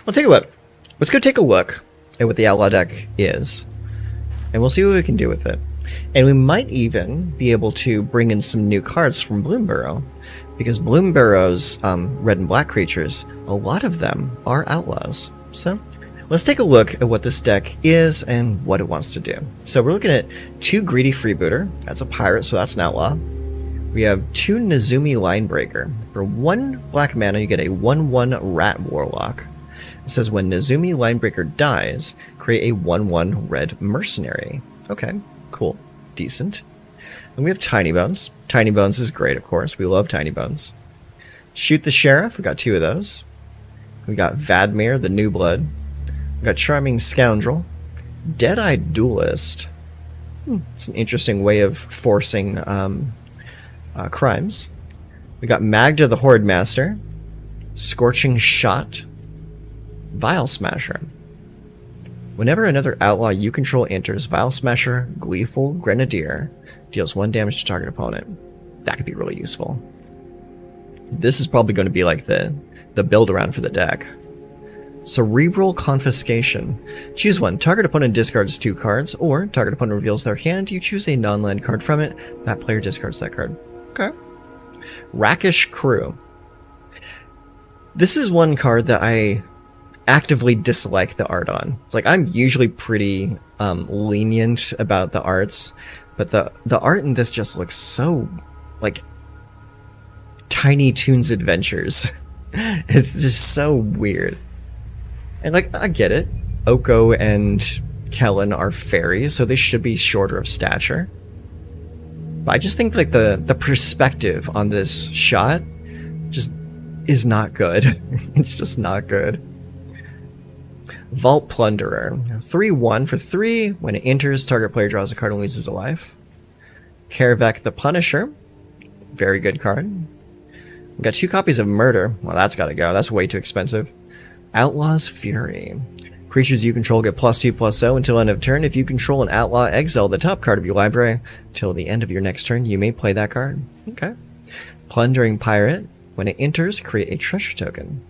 I'll tell you what. Let's go take a look at what the Outlaw deck is, and we'll see what we can do with it. And we might even be able to bring in some new cards from Bloomburrow, because Bloomburrow's red and black creatures, a lot of them are outlaws. So let's take a look at what this deck is and what it wants to do. So we're looking at 2 Greedy Freebooter. That's a pirate, so that's an outlaw. We have 2 Nezumi Linebreaker. For 1 black mana, you get a 1/1 Rat Warlock. It says when Nezumi Linebreaker dies, create a 1/1 red mercenary. Okay, cool. Decent. And we have Tiny Bones. Tiny Bones is great, of course. We love Tiny Bones. Shoot the Sheriff. We got 2 of those. We got Vadmir, the New Blood. We got Charming Scoundrel. Dead-Eyed Duelist. It's an interesting way of forcing crimes. We got Magda, the Horde Master. Scorching Shot. Vial Smasher. Whenever another outlaw you control enters, Vial Smasher, Gleeful Grenadier deals 1 damage to target opponent. That could be really useful. This is probably going to be like the build around for the deck. Cerebral Confiscation. Choose 1. Target opponent discards 2 cards, or target opponent reveals their hand. You choose a non-land card from it. That player discards that card. Okay. Rakish Crew. This is one card that I actively dislike the art on. Like, I'm usually pretty lenient about the arts, but the art in this just looks so like Tiny Toons Adventures. It's just so weird. And like, I get it. Oko and Kellen are fairies, so they should be shorter of stature. But I just think like the perspective on this shot just is not good. It's just not good. Vault Plunderer. 3/1 for 3. When it enters, target player draws a card and loses a life. Karavek the Punisher. Very good card. We've got 2 copies of Murder. Well, that's gotta go. That's way too expensive. Outlaw's Fury. Creatures you control get +2/+0 until end of turn. If you control an outlaw, exile the top card of your library. Till the end of your next turn, you may play that card. Okay. Plundering Pirate. When it enters, create a treasure token.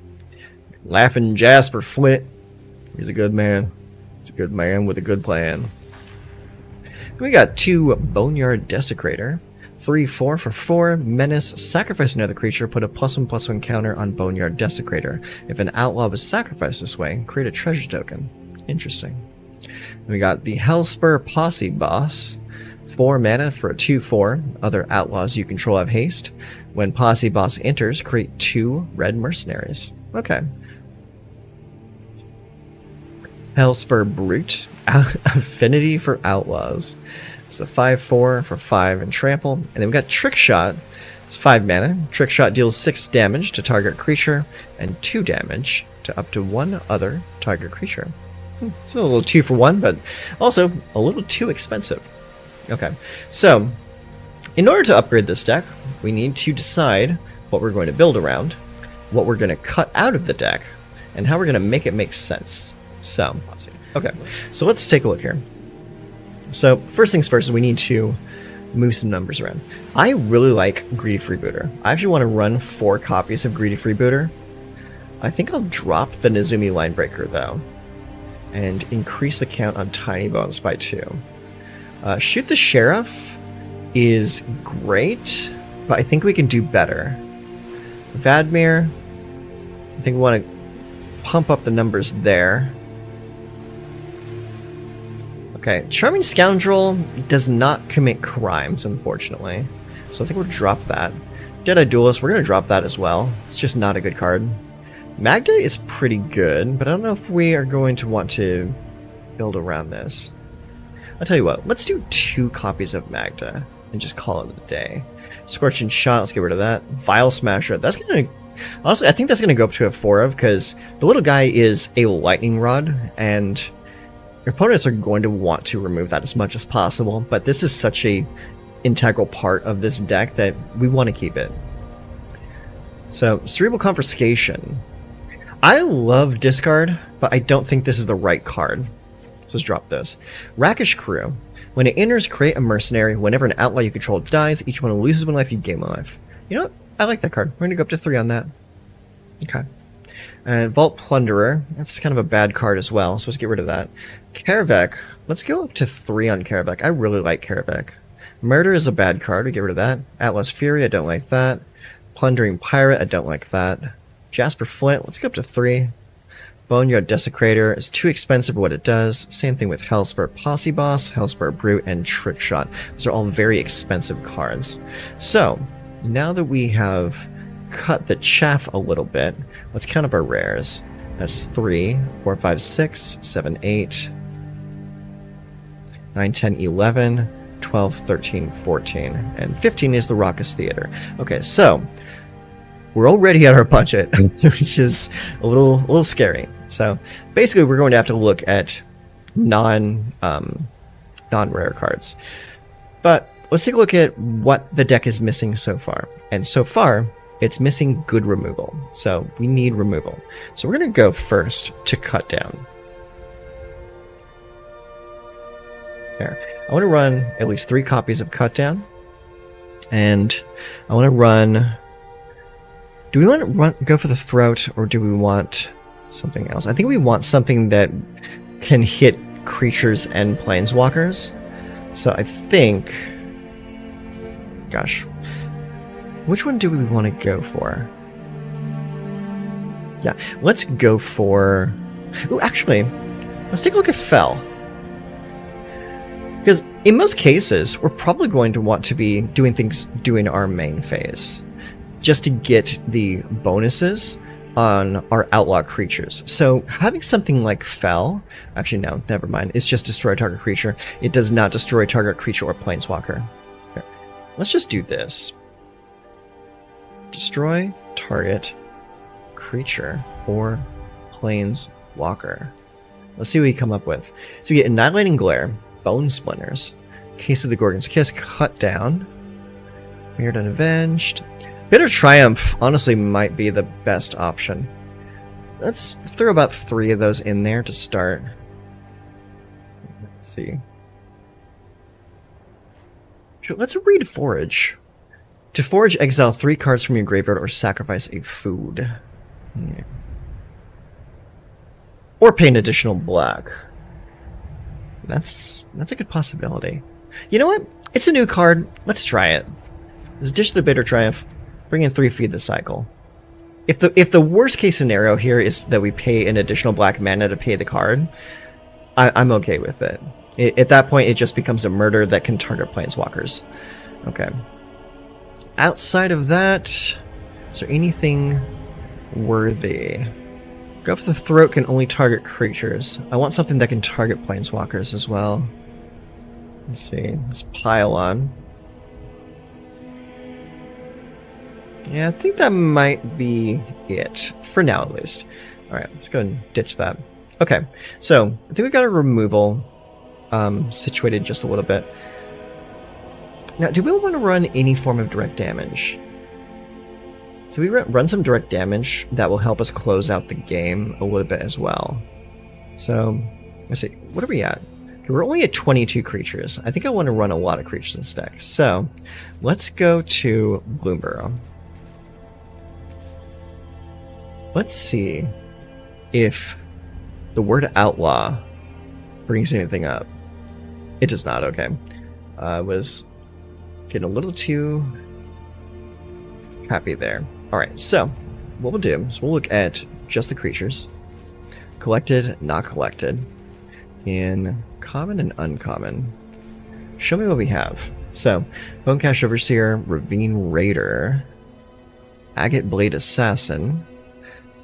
Laughing Jasper Flint. He's a good man. He's a good man with a good plan. We got 2 Boneyard Desecrator. 3/4 for 4. Menace. Sacrifice another creature. Put a +1/+1 counter on Boneyard Desecrator. If an outlaw was sacrificed this way, create a treasure token. Interesting. And we got the Hellspur Posse Boss. 4 mana for a 2/4. Other outlaws you control have haste. When Posse Boss enters, create 2 red mercenaries. Okay. Hellspur Brute. Affinity for Outlaws. It's a 5/4 for 5 and trample. And then we got Trick Shot. It's 5 mana. Trick Shot deals 6 damage to target creature and 2 damage to up to 1 other target creature. It's a little 2 for 1, but also a little too expensive. Okay, so in order to upgrade this deck, we need to decide what we're going to build around, what we're going to cut out of the deck, and how we're going to make it make sense. So, okay, so let's take a look here. So, first things first, we need to move some numbers around. I really like Greedy Freebooter. I actually want to run 4 copies of Greedy Freebooter. I think I'll drop the Nezumi Linebreaker, though, and increase the count on Tiny Bones by 2. Shoot the Sheriff is great, but I think we can do better. Vadmir, I think we want to pump up the numbers there. Okay, Charming Scoundrel does not commit crimes, unfortunately. So I think we'll drop that. Dead-Eyed Duelist, we're going to drop that as well. It's just not a good card. Magda is pretty good, but I don't know if we are going to want to build around this. I'll tell you what, let's do 2 copies of Magda and just call it a day. Scorching Shot, let's get rid of that. Vial Smasher, that's going to... Honestly, I think that's going to go up to a 4 of, because the little guy is a lightning rod, and your opponents are going to want to remove that as much as possible, but this is such a integral part of this deck that we want to keep it. So, Cerebral Confiscation. I love discard, but I don't think this is the right card. So let's drop this. Rakish Crew. When it enters, create a mercenary. Whenever an outlaw you control dies, each one loses 1 life, you gain 1 life. You know what? I like that card. We're going to go up to 3 on that. Okay. Vault Plunderer, that's kind of a bad card as well, so let's get rid of that. Karavek, let's go up to 3 on Karavek. I really like Karavek. Murder is a bad card, we get rid of that. Atlas Fury, I don't like that. Plundering Pirate, I don't like that. Jasper Flint, let's go up to 3. Boneyard Desecrator is too expensive for what it does. Same thing with Hellspur Posse Boss, Hellspur Brute, and Trick Shot. Those are all very expensive cards. So, now that we have cut the chaff a little bit, let's count up our rares. That's 3, 4, 5, 6, 7, 8, 9, 10, 11, 12, 13, 14, and 15 is the Raucous Theater. Okay, so we're already at our budget, which is a little scary. So basically, we're going to have to look at non-rare cards. But let's take a look at what the deck is missing so far. And so far, it's missing good removal. So we need removal. So we're going to go first to Cut Down. There. I want to run at least 3 copies of Cut Down. And I want to run... Do we want to go for the Throat, or do we want something else? I think we want something that can hit creatures and planeswalkers. So I think... Gosh. Which one do we want to go for? Yeah, let's go for... Ooh, actually, let's take a look at Fell. Because in most cases, we're probably going to want to be doing things during our main phase, just to get the bonuses on our outlaw creatures. So having something like Fell, actually no, never mind, it's just destroy target creature. It does not destroy target creature or planeswalker. Here. Let's just do this. Destroy target creature or planeswalker. Let's see what we come up with. So we get Annihilating Glare, Bone Splinters, Case of the Gorgon's Kiss, Cut Down, Weird Unavenged. Bitter Triumph honestly might be the best option. Let's throw about 3 of those in there to start. Let's see. Let's read Forage. To forage, exile 3 cards from your graveyard or sacrifice a food. Yeah. Or pay an additional black. That's a good possibility. You know what? It's a new card. Let's try it. Let's dish the Bitter Triumph. Bring in 3, feed the cycle. If the worst case scenario here is that we pay an additional black mana to pay the card, I'm okay with it. At that point, it just becomes a murder that can target planeswalkers. Okay. Outside of that, is there anything worthy? Go for the Throat can only target creatures. I want something that can target planeswalkers as well. Let's see. Let's pile on. Yeah, I think that might be it. For now, at least. Alright, let's go and ditch that. Okay, so I think we've got a removal situated just a little bit. Now, do we want to run any form of direct damage? So we run some direct damage that will help us close out the game a little bit as well. So, let's see, what are we at? Okay, we're only at 22 creatures. I think I want to run a lot of creatures in this deck. So, let's go to Gloomburrow. Let's see if the word outlaw brings anything up. It does not, okay. I was getting a little too happy there. Alright, so what we'll do is we'll look at just the creatures. Collected, not collected. In common and uncommon. Show me what we have. So, Bonecash Overseer, Ravine Raider, Agate Blade Assassin.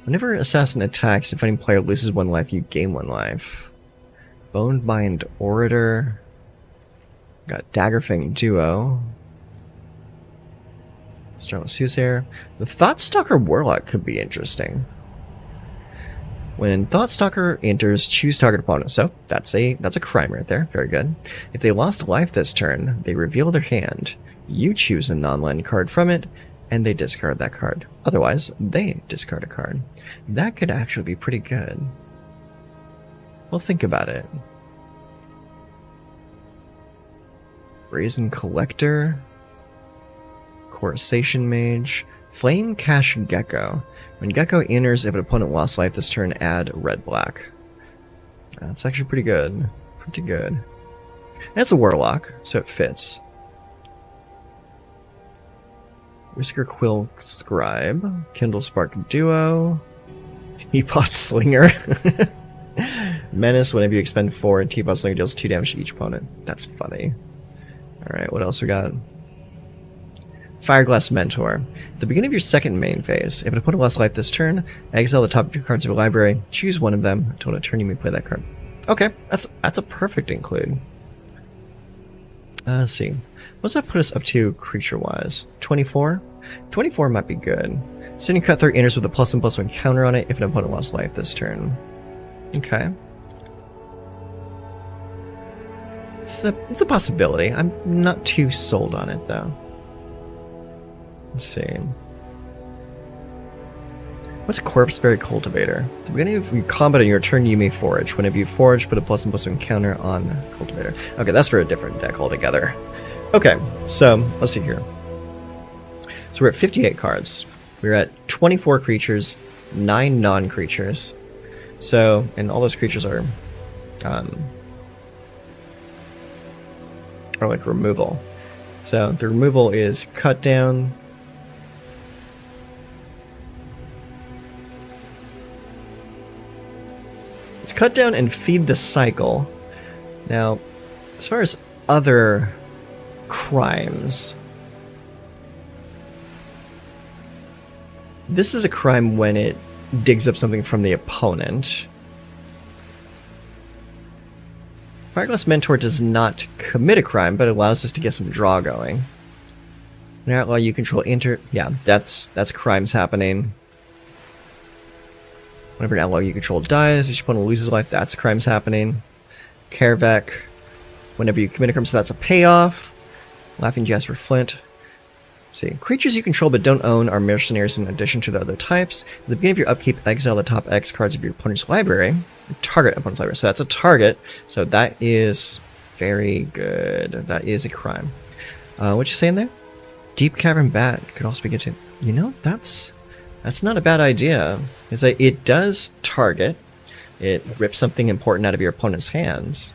Whenever Assassin attacks, if any player loses 1 life, you gain 1 life. Bonebind Orator. Got Daggerfang Duo. Start with Soothsayer. The Thoughtstalker Warlock could be interesting. When Thoughtstalker enters, choose target opponent. So that's a crime right there. Very good. If they lost life this turn, they reveal their hand. You choose a non-land card from it, and they discard that card. Otherwise, they discard a card. That could actually be pretty good. Well, think about it. Brazen Collector, Corsation Mage, Flame Cash Gecko. When Gecko enters, if an opponent lost life this turn, add red-black. That's actually pretty good. Pretty good. And it's a Warlock, so it fits. Whisker Quill Scribe. Kindle Spark Duo. Teapot Slinger. Menace, whenever you expend 4, and Teapot Slinger deals 2 damage to each opponent. That's funny. Alright, what else we got? Fireglass Mentor. At the beginning of your second main phase, if an opponent lost life this turn, exile the top 2 cards of your library, choose one of them. Until a turn you may play that card. Okay, that's a perfect include. Let's see. What does that put us up to creature-wise? 24? 24 might be good. Sending Cutthroat enters with a +1/+1 counter on it if an opponent lost life this turn. Okay. It's a possibility. I'm not too sold on it, though. Let's see. What's Corpseberry Cultivator? At the beginning of your combat on your turn, you may forage. Whenever you forage, put a +1/+1 counter on Cultivator. Okay, that's for a different deck altogether. Okay, so let's see here. So we're at 58 cards. We're at 24 creatures, 9 non-creatures. So, and all those creatures are like removal. So the removal is cut down. It's cut down and feed the cycle. Now, as far as other crimes, this is a crime when it digs up something from the opponent. Fireglass Mentor does not commit a crime, but allows us to get some draw going. An outlaw you control enter. Yeah, that's crimes happening. Whenever an outlaw you control dies, each opponent loses life. That's crimes happening. Karvek. Whenever you commit a crime, so that's a payoff. Laughing Jasper Flint. See, creatures you control but don't own are mercenaries in addition to the other types. At the beginning of your upkeep, exile the top X cards of your opponent's library. Target opponent's library. So that's a target. So that is very good. That is a crime. What you saying there? Deep Cavern Bat could also be good too. You know, that's not a bad idea. It's like it does target. It rips something important out of your opponent's hands.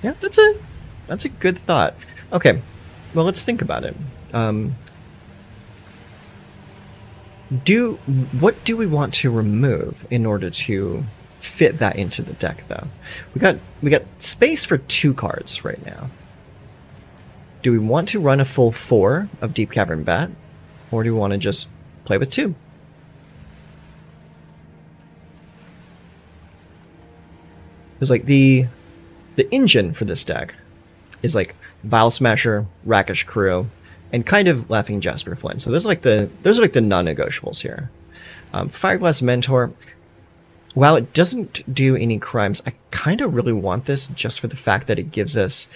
Yeah, that's a good thought. Okay, well let's think about it. What do we want to remove in order to fit that into the deck, though? We got space for 2 cards right now. Do we want to run a full 4 of Deep Cavern Bat, or do we want to just play with 2? Because like the engine for this deck is like Vile Smasher, Rakish Crew, and kind of Laughing Jasper Flint. So those are like the non-negotiables here. Fireglass Mentor, while it doesn't do any crimes, I kind of really want this just for the fact that it gives us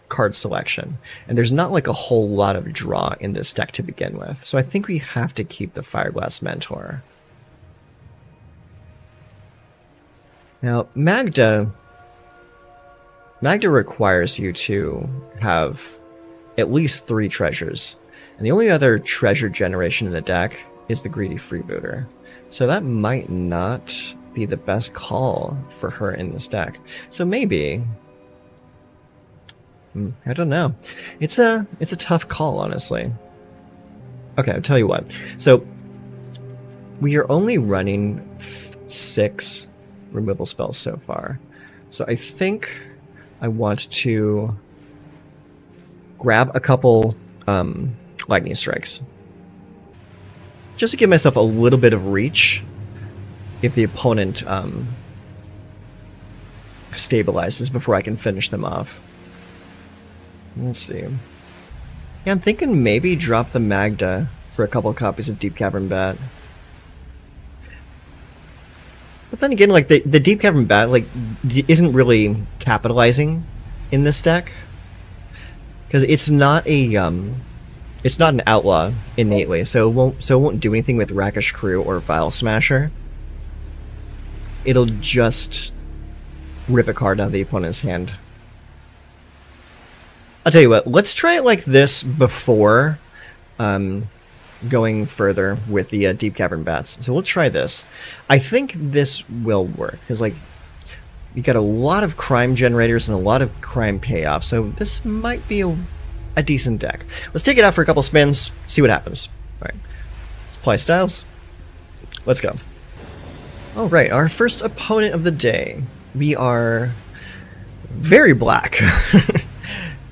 card selection. And there's not like a whole lot of draw in this deck to begin with. So I think we have to keep the Fireglass Mentor. Now, Magda requires you to have at least 3 treasures. And the only other treasure generation in the deck is the Greedy Freebooter. So that might not be the best call for her in this deck. So maybe... I don't know. It's a tough call, honestly. Okay, I'll tell you what. So, we are only running 6 removal spells so far. So I think I want to grab a couple lightning strikes. Just to give myself a little bit of reach if the opponent stabilizes before I can finish them off. Let's see. Yeah, I'm thinking maybe drop the Magda for a couple copies of Deep Cavern Bat. But then again, like the Deep Cavern Bat like isn't really capitalizing in this deck because it's not an outlaw innately, so it won't do anything with Rakish Crew or Vile Smasher. It'll just rip a card out of the opponent's hand. I'll tell you what, let's try it like this before going further with the Deep Cavern Bats. So we'll try this. I think this will work, because like, you got a lot of crime generators and a lot of crime payoffs, so this might be a decent deck. Let's take it out for a couple spins, see what happens. Alright, let's play styles. Let's go. Alright, our first opponent of the day. We are very black.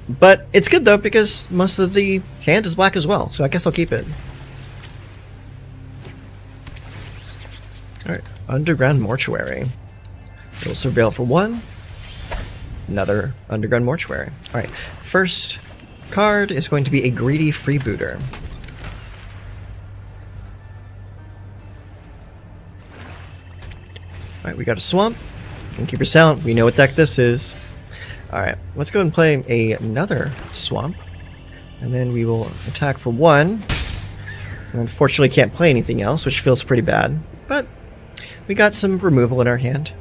But it's good though, because most of the hand is black as well, so I guess I'll keep it. Alright, Underground Mortuary. We'll surveil for 1. Another Underground Mortuary. Alright, first card is going to be a Greedy Freebooter. Alright, we got a Swamp. Innkeeper's Talent, we know what deck this is. Alright, let's go and play another Swamp. And then we will attack for 1. And unfortunately can't play anything else, which feels pretty bad. But we got some removal in our hand.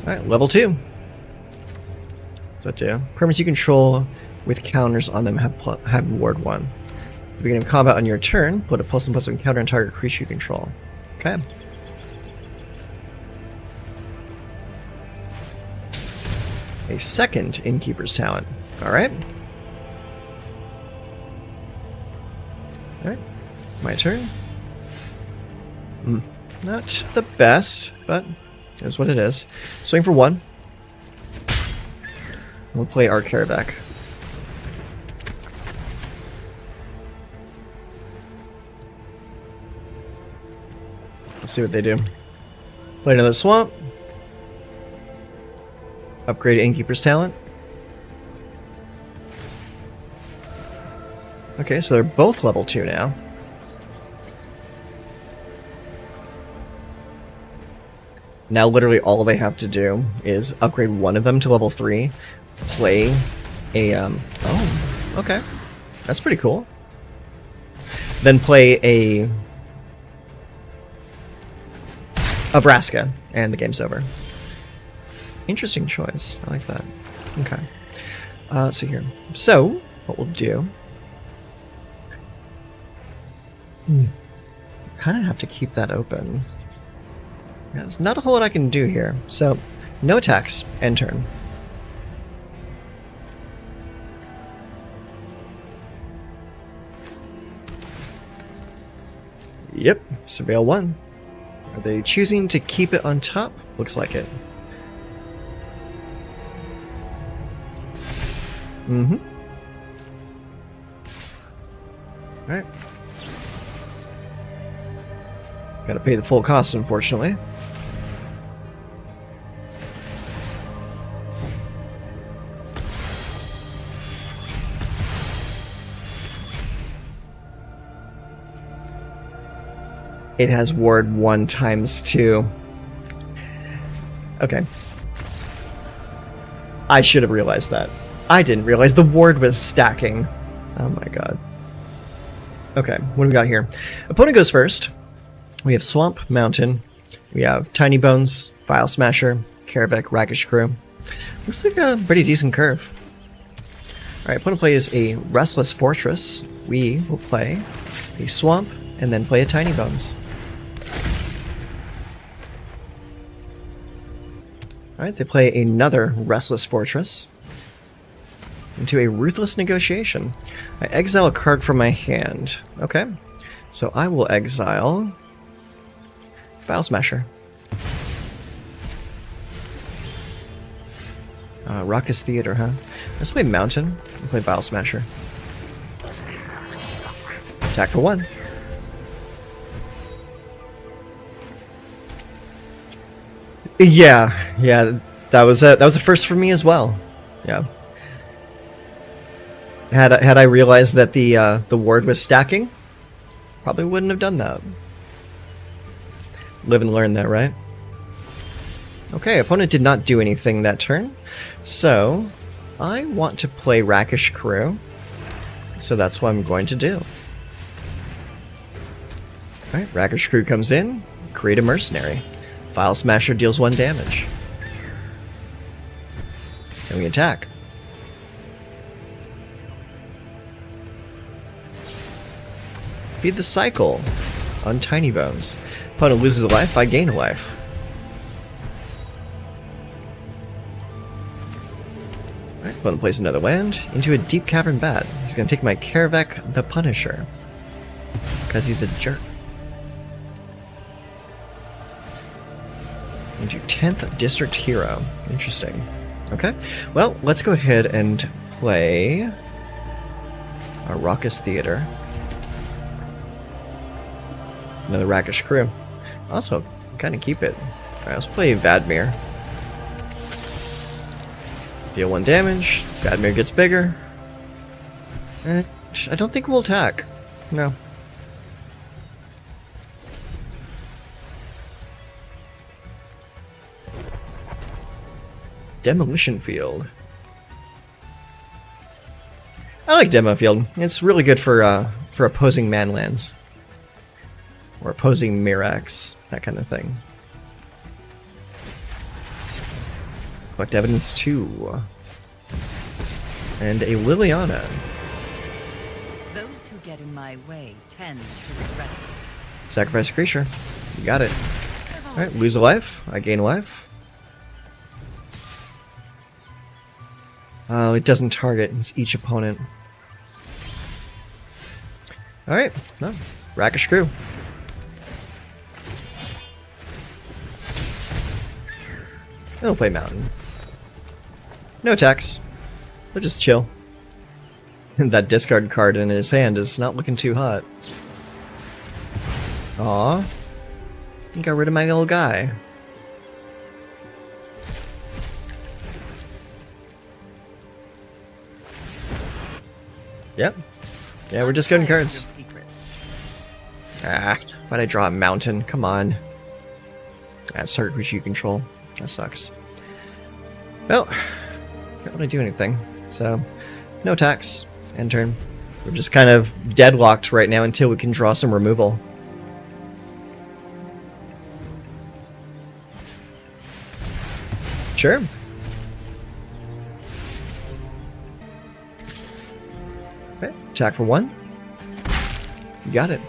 Alright, level 2. What's that do? Permanents you control with counters on them have ward 1. At the beginning of combat on your turn, put a +1/+1 counter on target creature you control. Okay. A second Innkeeper's Talent. Alright. Alright. My turn. Not the best, but it is what it is. Swing for 1. We'll play our Karavak. Let's see what they do. Play another Swamp. Upgrade Innkeeper's Talent. Okay, so they're both level 2 now. Now literally all they have to do is upgrade one of them to level 3, play a, oh, okay. That's pretty cool. Then play a Vraska, and the game's over. Interesting choice. I like that. Okay. Let's see here. So, what we'll do... kind of have to keep that open. Yeah, there's not a whole lot I can do here. So, no attacks. End turn. Yep. Surveil 1. Are they choosing to keep it on top? Looks like it. Mm-hmm. Alright. Gotta pay the full cost, unfortunately. It has ward 1 times 2. Okay. I should have realized that. I didn't realize the ward was stacking. Oh my god. Okay, what do we got here? Opponent goes first. We have Swamp, Mountain. We have Tiny Bones, Vial Smasher, Karavak, Rakish Crew. Looks like a pretty decent curve. Alright, opponent plays a Restless Fortress. We will play a Swamp, and then play a Tiny Bones. Alright, they play another Restless Fortress into a Ruthless Negotiation. I exile a card from my hand. Okay, so I will exile Vial Smasher. Raucous Theater, huh? Let's play Mountain and play Vial Smasher. Attack for 1. Yeah, that was a first for me as well. Yeah. Had I realized that the ward was stacking, probably wouldn't have done that. Live and learn that, right? Okay, opponent did not do anything that turn, so I want to play Rakish Crew, so that's what I'm going to do. Alright, Rakish Crew comes in, create a Mercenary. Vial Smasher deals 1 damage. And we attack. Beat the cycle on Tiny Bones. Opponent loses a life, I gain a life. Alright, opponent plays another land into a Deep Cavern Bat. He's gonna take my Karavek the Punisher. Because he's a jerk. Into 10th District Hero. Interesting. Okay, well, let's go ahead and play our Raucous Theater. Another Rakish Crew. Also, kind of keep it. Alright, let's play Vadmir. Deal 1 damage. Vadmir gets bigger. And I don't think we'll attack. No. Demolition Field. I like Demo Field. It's really good for opposing manlands. Or opposing Mirax, that kind of thing. Collect evidence 2. And a Liliana. Those who get in my way tend to regret it. Sacrifice a creature. You got it. Alright, lose a life. I gain a life. Oh, it doesn't target. It's each opponent. Alright, no. Rakish Crew. We'll play Mountain. No attacks. We'll just chill. That discard card in his hand is not looking too hot. Aw. He got rid of my little guy. Yep. Yeah, we're just getting cards. Ah, why'd I draw a mountain? Come on. That's target creature you control. That sucks. Well, can't really do anything. So, no attacks. End turn. We're just kind of deadlocked right now until we can draw some removal. Sure. Okay, attack for 1. You got it.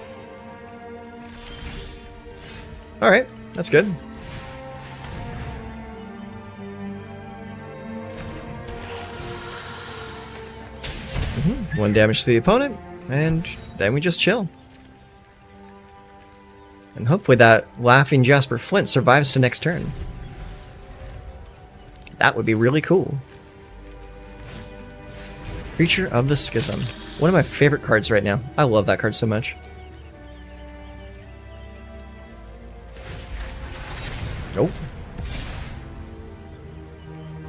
Alright, that's good. Mm-hmm. 1 damage to the opponent, and then we just chill. And hopefully that Laughing Jasper Flint survives to next turn. That would be really cool. Creature of the Schism. One of my favorite cards right now. I love that card so much. Nope.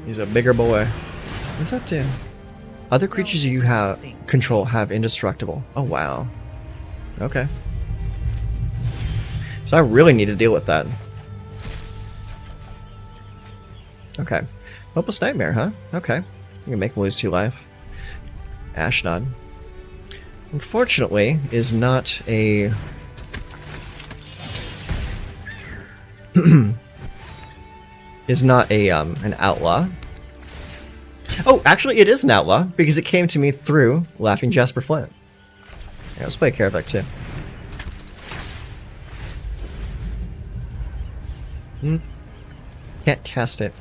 He's a bigger boy. What's that do? Other creatures you control have indestructible. Oh wow. Okay. So I really need to deal with that. Okay. Hopeless Nightmare, huh? Okay. You can make him lose 2 life. Ashnod. Unfortunately, is not a... is not a, an outlaw. Oh, actually it is an outlaw, because it came to me through Laughing Jasper Flint. Yeah, let's play Karavek too. Can't cast it.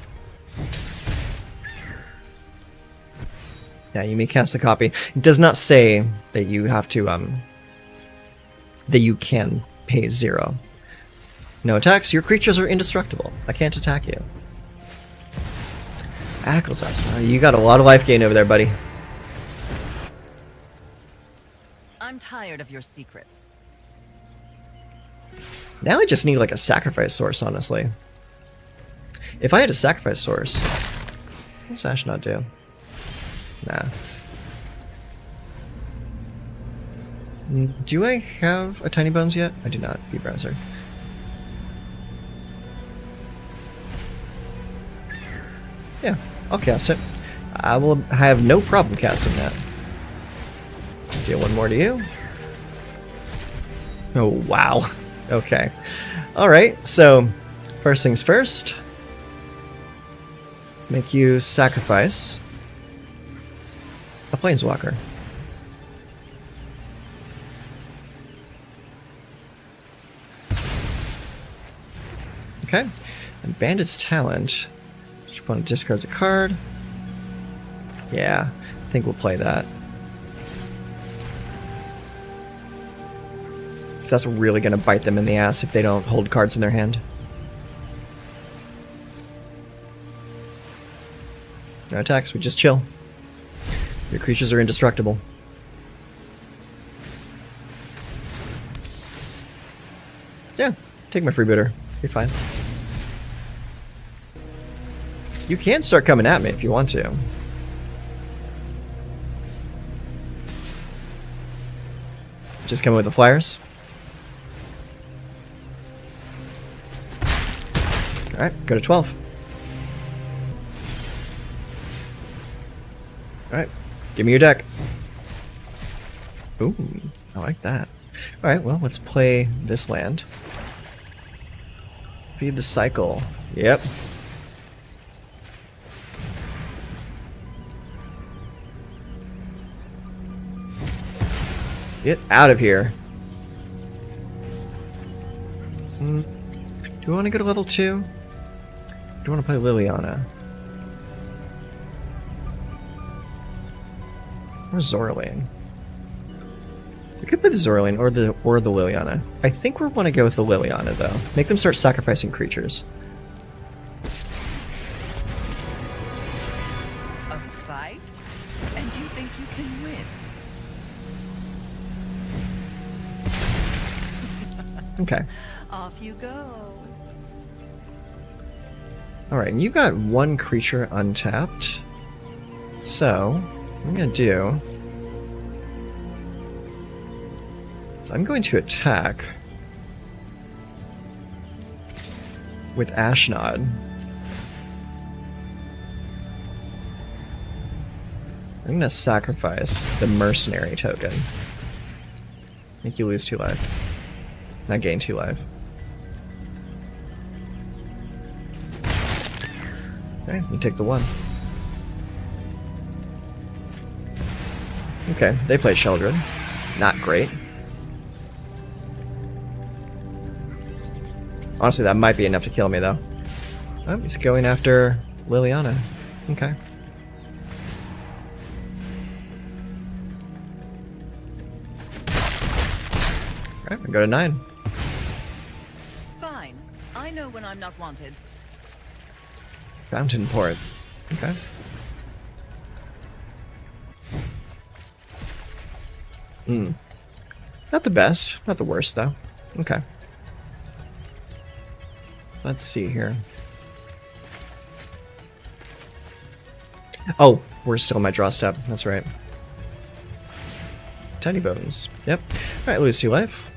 Yeah, you may cast a copy. It does not say that you have to, that you can pay 0. No attacks, your creatures are indestructible. I can't attack you. Rakdos, you got a lot of life gain over there, buddy. I'm tired of your secrets. Now I just need like a sacrifice source, honestly. If I had a sacrifice source, what's Ashnod do? Nah. Do I have a Tiny Bones yet? I do not. B-Browser. Yeah, I'll cast it. I will have no problem casting that. Deal 1 more to you. Oh, wow. Okay. Alright, so first things first. Make you sacrifice a Planeswalker. Okay. And Bandit's Talent. Your opponent discards a card. Yeah, I think we'll play that. Because that's really going to bite them in the ass if they don't hold cards in their hand. No attacks, we just chill. Your creatures are indestructible. Yeah, take my freebooter. You're fine. You can start coming at me if you want to. Just coming with the flyers. Alright, go to 12. Alright, give me your deck. Ooh, I like that. Alright, well, let's play this land. Feed the cycle. Yep. Get out of here. Do we want to go to level 2? Do you want to play Liliana? Or Zorlane? We could play the Zorlane or the Liliana. I think we want to go with the Liliana though. Make them start sacrificing creatures. A fight? And you think you can win? Okay. Off you go. Alright, and you got one creature untapped. So, what I'm going to do... So I'm going to attack with Ashnod. I'm going to sacrifice the Mercenary token. Make you lose 2 life. Not gain 2 life. Okay, you take the 1. Okay, they play Sheldred. Not great. Honestly, that might be enough to kill me, though. Oh, he's going after Liliana. Okay. Alright, we go to 9. Fine. I know when I'm not wanted. Fountain Port. Okay. Not the best. Not the worst, though. Okay. Let's see here. Oh, we're still in my draw step. That's right. Tiny Bones. Yep. Alright, lose 2 life.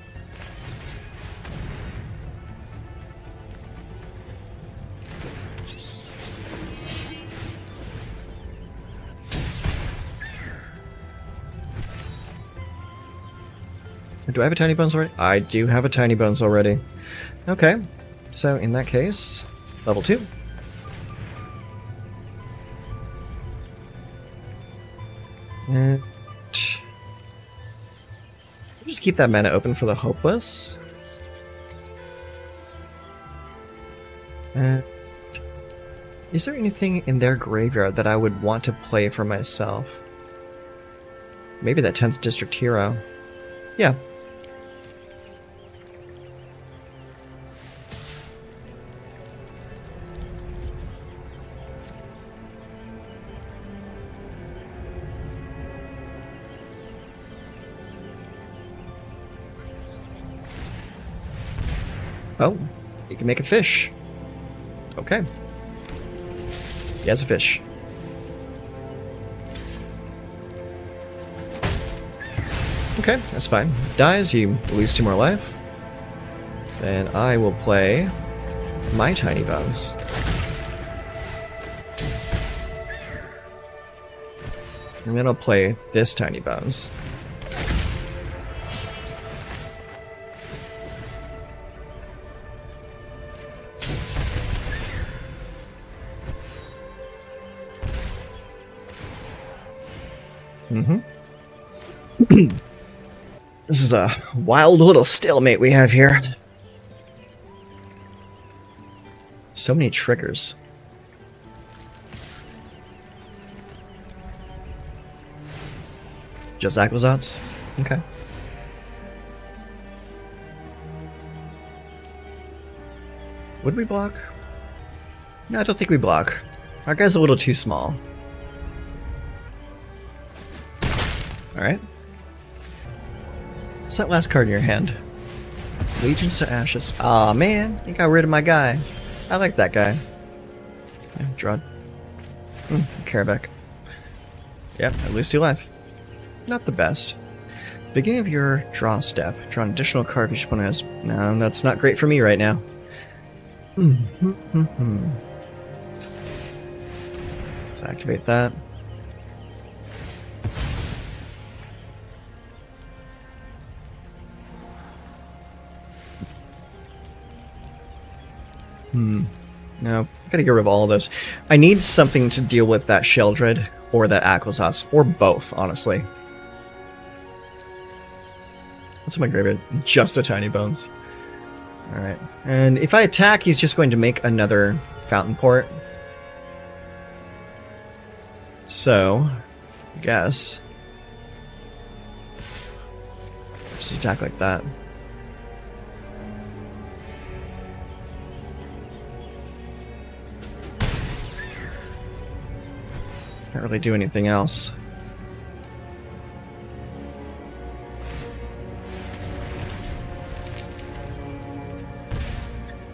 Do I have a Tiny Bones already? I do have a Tiny Bones already. Okay. So, in that case, level 2. And... just keep that mana open for the Hopeless. And... is there anything in their graveyard that I would want to play for myself? Maybe that 10th District Hero. Yeah. Oh, you can make a fish. Okay. He has a fish. Okay, that's fine. Dies, you lose 2 more life. Then I will play my Tiny Bones. And then I'll play this Tiny Bones. This is a wild little stalemate we have here. So many triggers. Just Aquazats? Okay. Would we block? No, I don't think we block. Our guy's a little too small. Alright. What's that last card in your hand? Legions to Ashes. Aw, man, you got rid of my guy. I like that guy. Yeah, draw. Karabek. Yep, at least 2 life. Not the best. Beginning of your draw step. Draw an additional card each opponent has. No, that's not great for me right now. Let's activate that. No, I gotta get rid of all of those. I need something to deal with that Sheldred or that Aquazats, or both, honestly. What's in my graveyard? Just a Tiny Bones. Alright. And if I attack, he's just going to make another Fountain Port. So, I guess. Just attack like that. Can't really do anything else.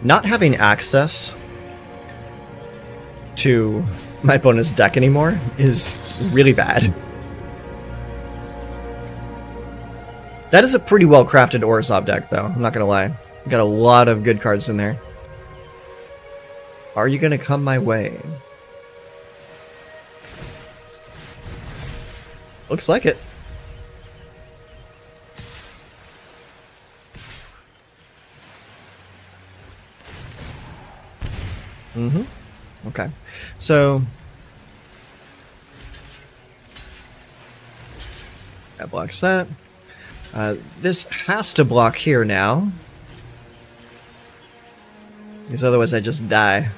Not having access to my bonus deck anymore is really bad. That is a pretty well crafted Orzhov deck, though. I'm not gonna lie. Got a lot of good cards in there. Are you gonna come my way? Looks like it. Okay. So that blocks that. This has to block here now. Because otherwise I just die.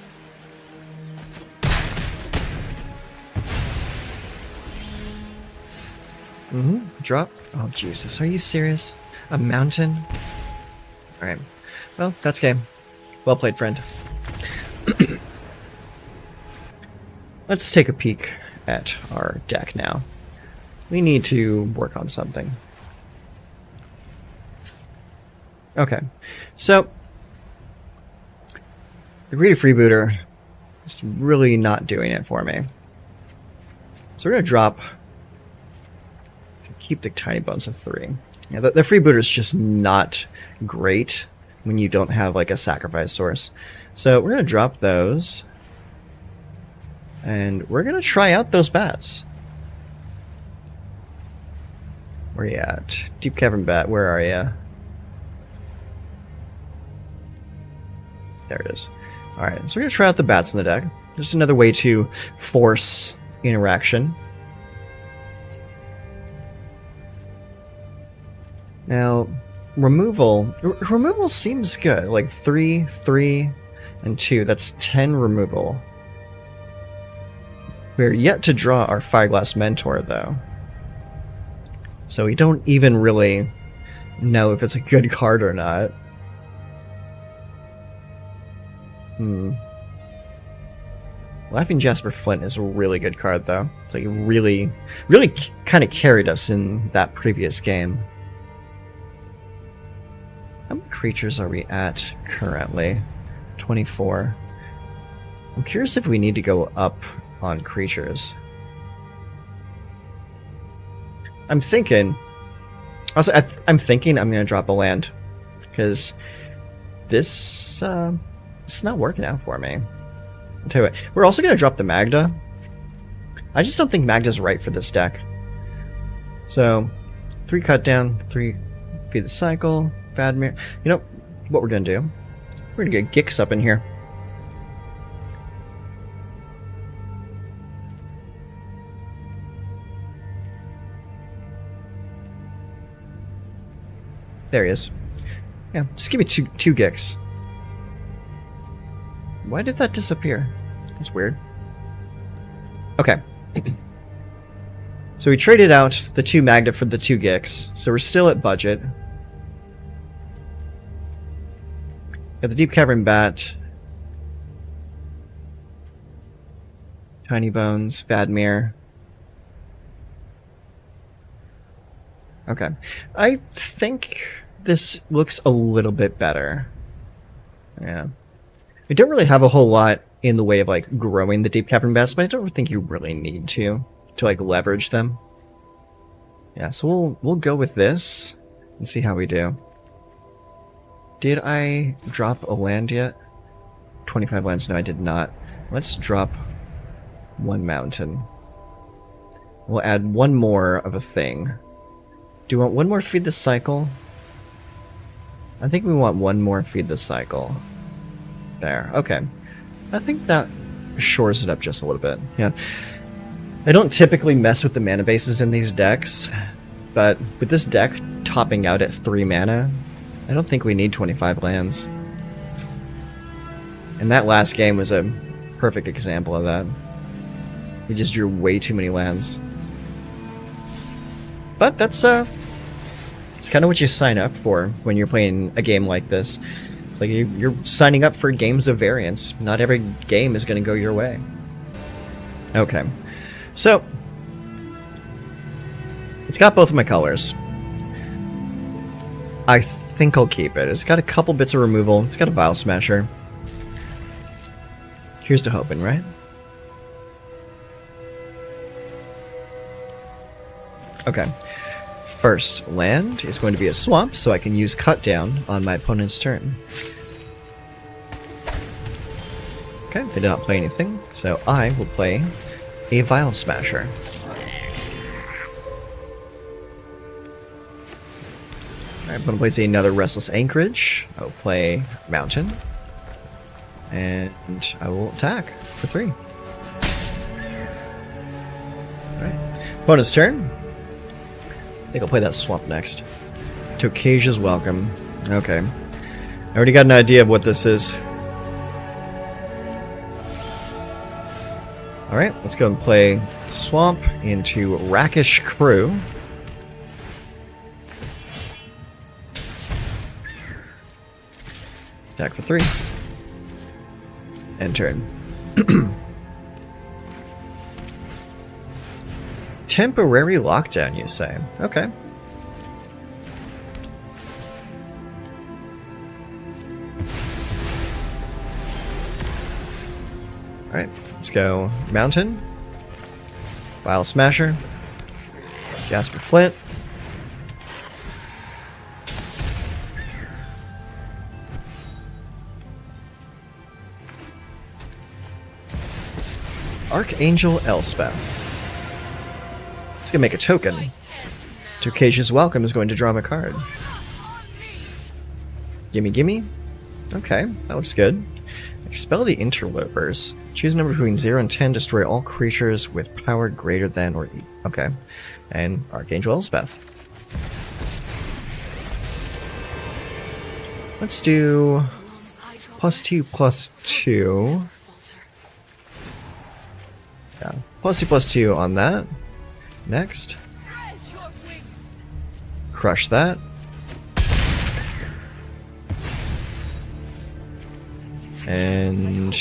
Drop. Oh, Jesus. Are you serious? A mountain? Alright. Well, that's game. Well played, friend. Let's take a peek at our deck now. We need to work on something. Okay. So, the Greedy Freebooter is really not doing it for me. So we're going to drop... Keep the Tiny Bones of 3. Yeah, the Freebooter is just not great when you don't have like a sacrifice source. So we're going to drop those. And we're going to try out those bats. Where you at? Deep Cavern Bat, where are you? There it is. Alright, so we're going to try out the bats in the deck. Just another way to force interaction. Now, removal seems good. Like 3, 3, and 2. That's 10 removal. We're yet to draw our Fireglass Mentor, though. So we don't even really know if it's a good card or not. Laughing Jasper Flint is a really good card, though. It's like really kind of carried us in that previous game. How many creatures are we at currently? 24. I'm curious if we need to go up on creatures. I'm thinking... Also, I'm thinking I'm going to drop a land. Because this... it's not working out for me. I'll tell you what. We're also going to drop the Magda. I just don't think Magda's right for this deck. So, 3 cut down, 3 be the cycle... Vadmir. You know what we're gonna do? We're gonna get Gix up in here. There he is. Yeah, just give me two Gix. Why did that disappear? That's weird. Okay. So we traded out the 2 Magda for the 2 Gix, so we're still at budget. Got the Deep Cavern Bat, Tiny Bones, Vadmir. Okay. I think this looks a little bit better. Yeah. We don't really have a whole lot in the way of like growing the Deep Cavern Bats, but I don't think you really need to like leverage them. Yeah, so we'll go with this and see how we do. Did I drop a land yet? 25 lands? No, I did not. Let's drop 1 mountain. We'll add 1 more of a thing. Do you want 1 more Feed the Cycle? I think we want 1 more Feed the Cycle. There, okay. I think that shores it up just a little bit. Yeah. I don't typically mess with the mana bases in these decks, but with this deck topping out at 3 mana, I don't think we need 25 lands. And that last game was a perfect example of that. We just drew way too many lands. But that's it's kind of what you sign up for when you're playing a game like this. It's like you're signing up for games of variance. Not every game is going to go your way. Okay. So, it's got both of my colors. I think I'll keep it. It's got a couple bits of removal. It's got a Vial Smasher. Here's to hoping, right? Okay. First land is going to be a swamp, so I can use Cut Down on my opponent's turn. Okay, they did not play anything, so I will play a Vial Smasher. Alright, I'm going to place another Restless Anchorage. I'll play Mountain. And I will attack for 3. Alright. Opponent's turn. I think I'll play that Swamp next. Tokasia's Welcome. Okay. I already got an idea of what this is. Alright, let's go and play Swamp into Rakish Crew. Attack for 3. End turn. Temporary lockdown, you say? Okay. Alright, let's go Mountain. Vial Smasher. Jasper Flint. Archangel Elspeth. It's gonna make a token. Tokasia's Welcome is going to draw him a card. Gimme, gimme. Okay, that looks good. Expel the Interlopers. Choose a number between 0 and 10. Destroy all creatures with power greater than or equal. Okay. And Archangel Elspeth. Let's do +2/+2. Yeah, +2/+2 on that. Next. Crush that. And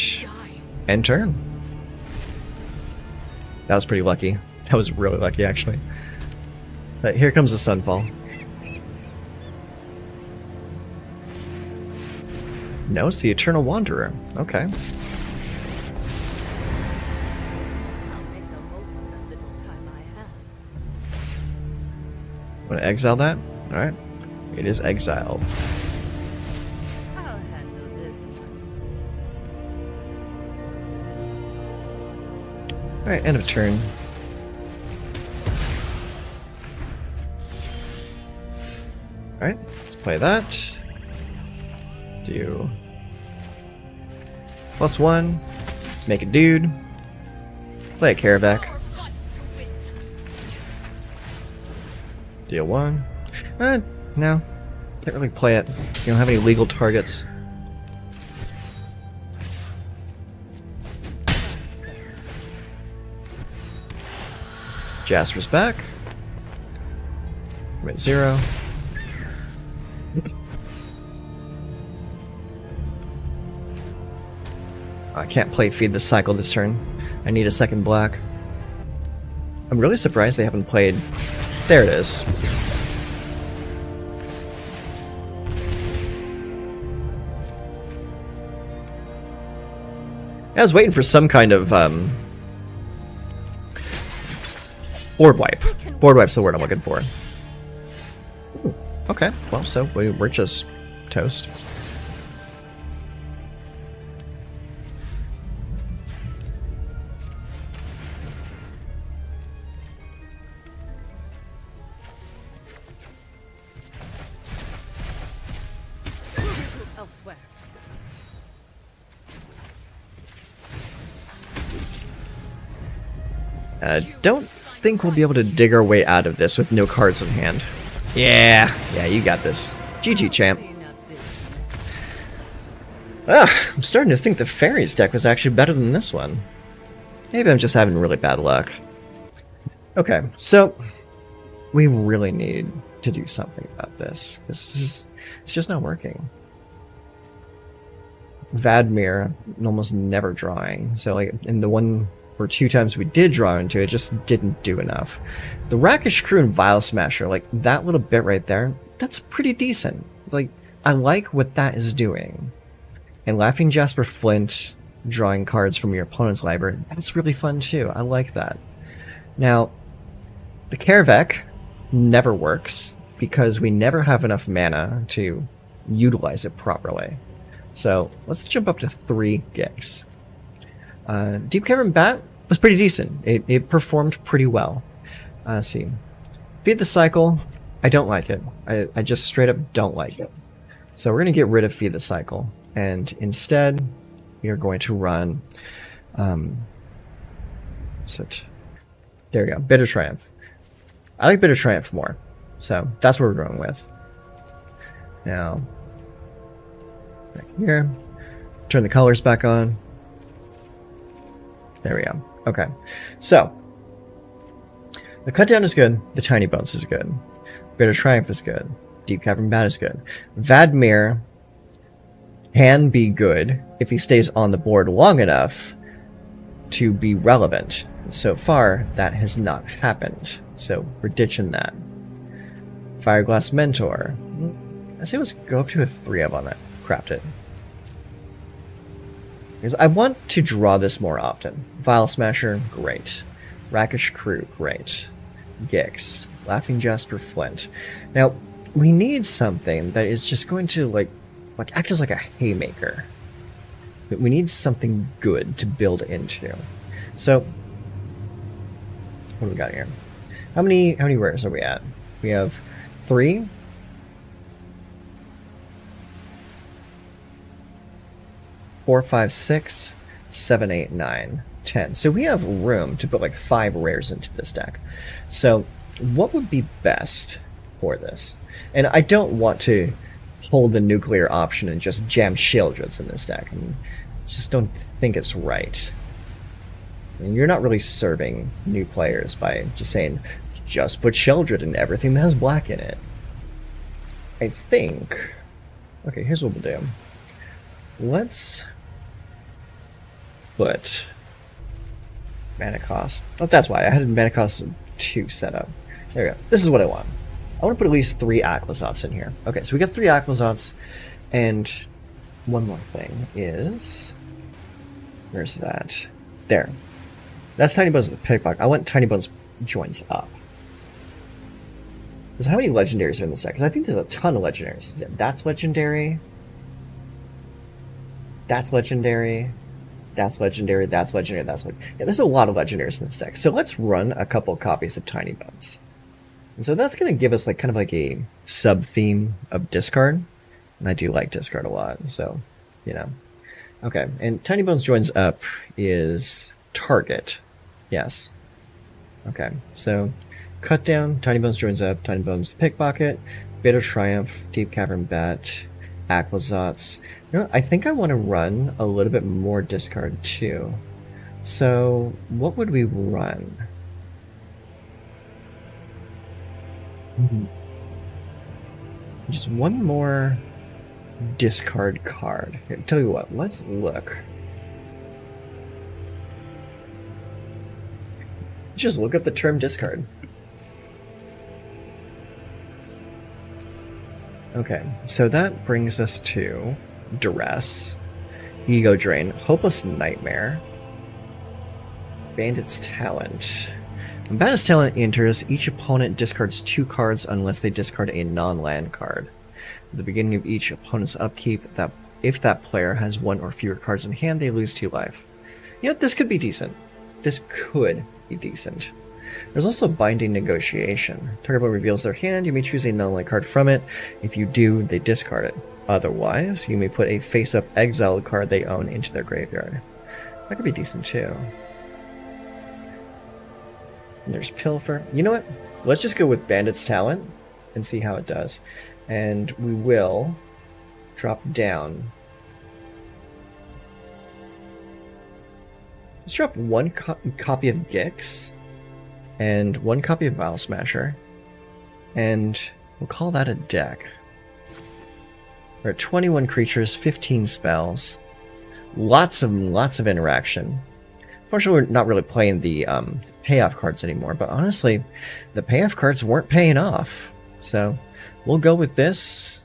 end turn. That was pretty lucky. That was really lucky, actually. But here comes the Sunfall. No, it's the Eternal Wanderer. Okay. Want to exile that? Alright. It is exiled. I'll handle this one. Alright, end of turn. Alright, let's play that. Do +1. Make a dude. Play a Karavak. Deal 1. No. Can't really play it. You don't have any legal targets. Jasper's back. I'm at 0. I can't play Feed the Cycle this turn. I need a second black. I'm really surprised they haven't played... There it is. I was waiting for some kind of board wipe. Board wipe's the word I'm looking for. Ooh, okay, well, so we're just toast. Elsewhere. Don't think we'll be able to dig our way out of this with no cards in hand. Yeah, you got this. GG, champ. I'm starting to think the Fairies deck was actually better than this one. Maybe I'm just having really bad luck. Okay, so we really need to do something about this. It's just not working. Vadmir, almost never drawing. So like in the one or two times we did draw into it, just didn't do enough. The Rakish Crew and Vial Smasher, like that little bit right there, that's pretty decent. Like, I like what that is doing. And Laughing Jasper Flint, drawing cards from your opponent's library, that's really fun too. I like that. Now, the Karavek never works because we never have enough mana to utilize it properly. So let's jump up to 3 gigs. Deep Cavern Bat was pretty decent. It performed pretty well. Let's see. Feed the Cycle, I don't like it. I just straight up don't like it. So we're going to get rid of Feed the Cycle. And instead, we are going to run... there we go. Bitter Triumph. I like Bitter Triumph more. So that's what we're going with. Now, back here. Turn the colors back on. There we go. Okay. So, the Cut Down is good. The Tiny Bones is good. Bitter Triumph is good. Deep Cavern Bat is good. Vadmir can be good if he stays on the board long enough to be relevant. So far, that has not happened. So, we're ditching that. Fireglass Mentor. I say let's go up to a 3-up on that. Craft it. Because I want to draw this more often. Vial Smasher, great. Rakish Crew, great. Gix. Laughing Jasper Flint. Now, we need something that is just going to, like act as like a haymaker. But we need something good to build into. So, what do we got here? How many rares are we at? We have 3. 4, 5, 6, 7, 8, 9, 10. So we have room to put like 5 rares into this deck. So what would be best for this? And I don't want to hold the nuclear option and just jam Sheoldreds in this deck. I mean, just don't think it's right. I mean, you're not really serving new players by just saying, just put Sheoldred in everything that has black in it. I think... Okay, here's what we'll do. Let's put mana cost. Oh, that's why I had mana cost 2 set up. There we go. This is what I want. I want to put at least 3 Aquazots in here. Okay, so we got 3 Aquazots, and one more thing is... Where's that? There. That's Tiny Bones the Pickpocket. I want Tiny Bones joins up. Because how many legendaries are in this deck? Because I think there's a ton of legendaries. That's legendary. That's legendary. That's legendary. That's legendary. That's legendary. Yeah, there's a lot of legendaries in this deck. So let's run a couple copies of Tiny Bones. And so that's going to give us like kind of like a sub-theme of discard. And I do like discard a lot. So, you know. Okay. And Tiny Bones joins up is target. Yes. Okay. So cut down. Tiny Bones joins up. Tiny Bones Pickpocket. Bitter Triumph. Deep Cavern Bat. Aquazots. You know, I think I want to run a little bit more discard too. So what would we run? Just one more discard card. Okay, tell you what, let's look. Just look up the term discard. Okay, so that brings us to Duress, Ego Drain, Hopeless Nightmare, Bandit's Talent. When Bandit's Talent enters, each opponent discards 2 cards unless they discard a non-land card. At the beginning of each opponent's upkeep, if that player has 1 or fewer cards in hand, they lose 2 life. You know, this could be decent. This could be decent. There's also Binding Negotiation. Target opponent reveals their hand, you may choose a non-land card from it. If you do, they discard it. Otherwise, you may put a face-up exiled card they own into their graveyard. That could be decent too. And there's Pilfer. You know what? Let's just go with Bandit's Talent and see how it does. And we will drop down. Let's drop 1 copy of Gix and 1 copy of Vial Smasher. And we'll call that a deck. We're at 21 creatures, 15 spells. Lots of interaction. Unfortunately, we're not really playing the payoff cards anymore, but honestly, the payoff cards weren't paying off. So we'll go with this,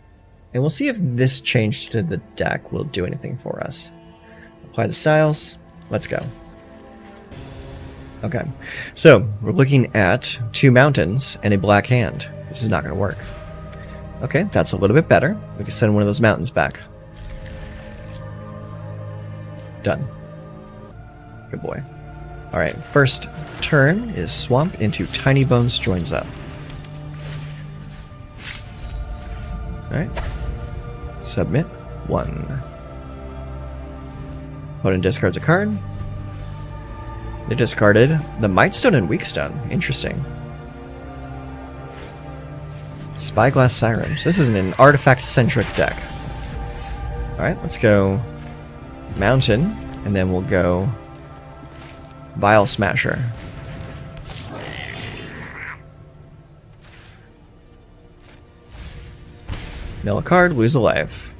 and we'll see if this change to the deck will do anything for us. Apply the styles. Let's go. Okay, so we're looking at 2 mountains and a black hand. This is not going to work. Okay, that's a little bit better. We can send one of those mountains back. Done. Good boy. Alright, first turn is Swamp into Tiny Bones joins up. Alright. Submit 1. Opponent discards a card. They discarded the Mightstone and Weakstone. Interesting. Spyglass Sirens. This is an artifact-centric deck. Alright, let's go Mountain, and then we'll go Vial Smasher. Mill a card, lose a life.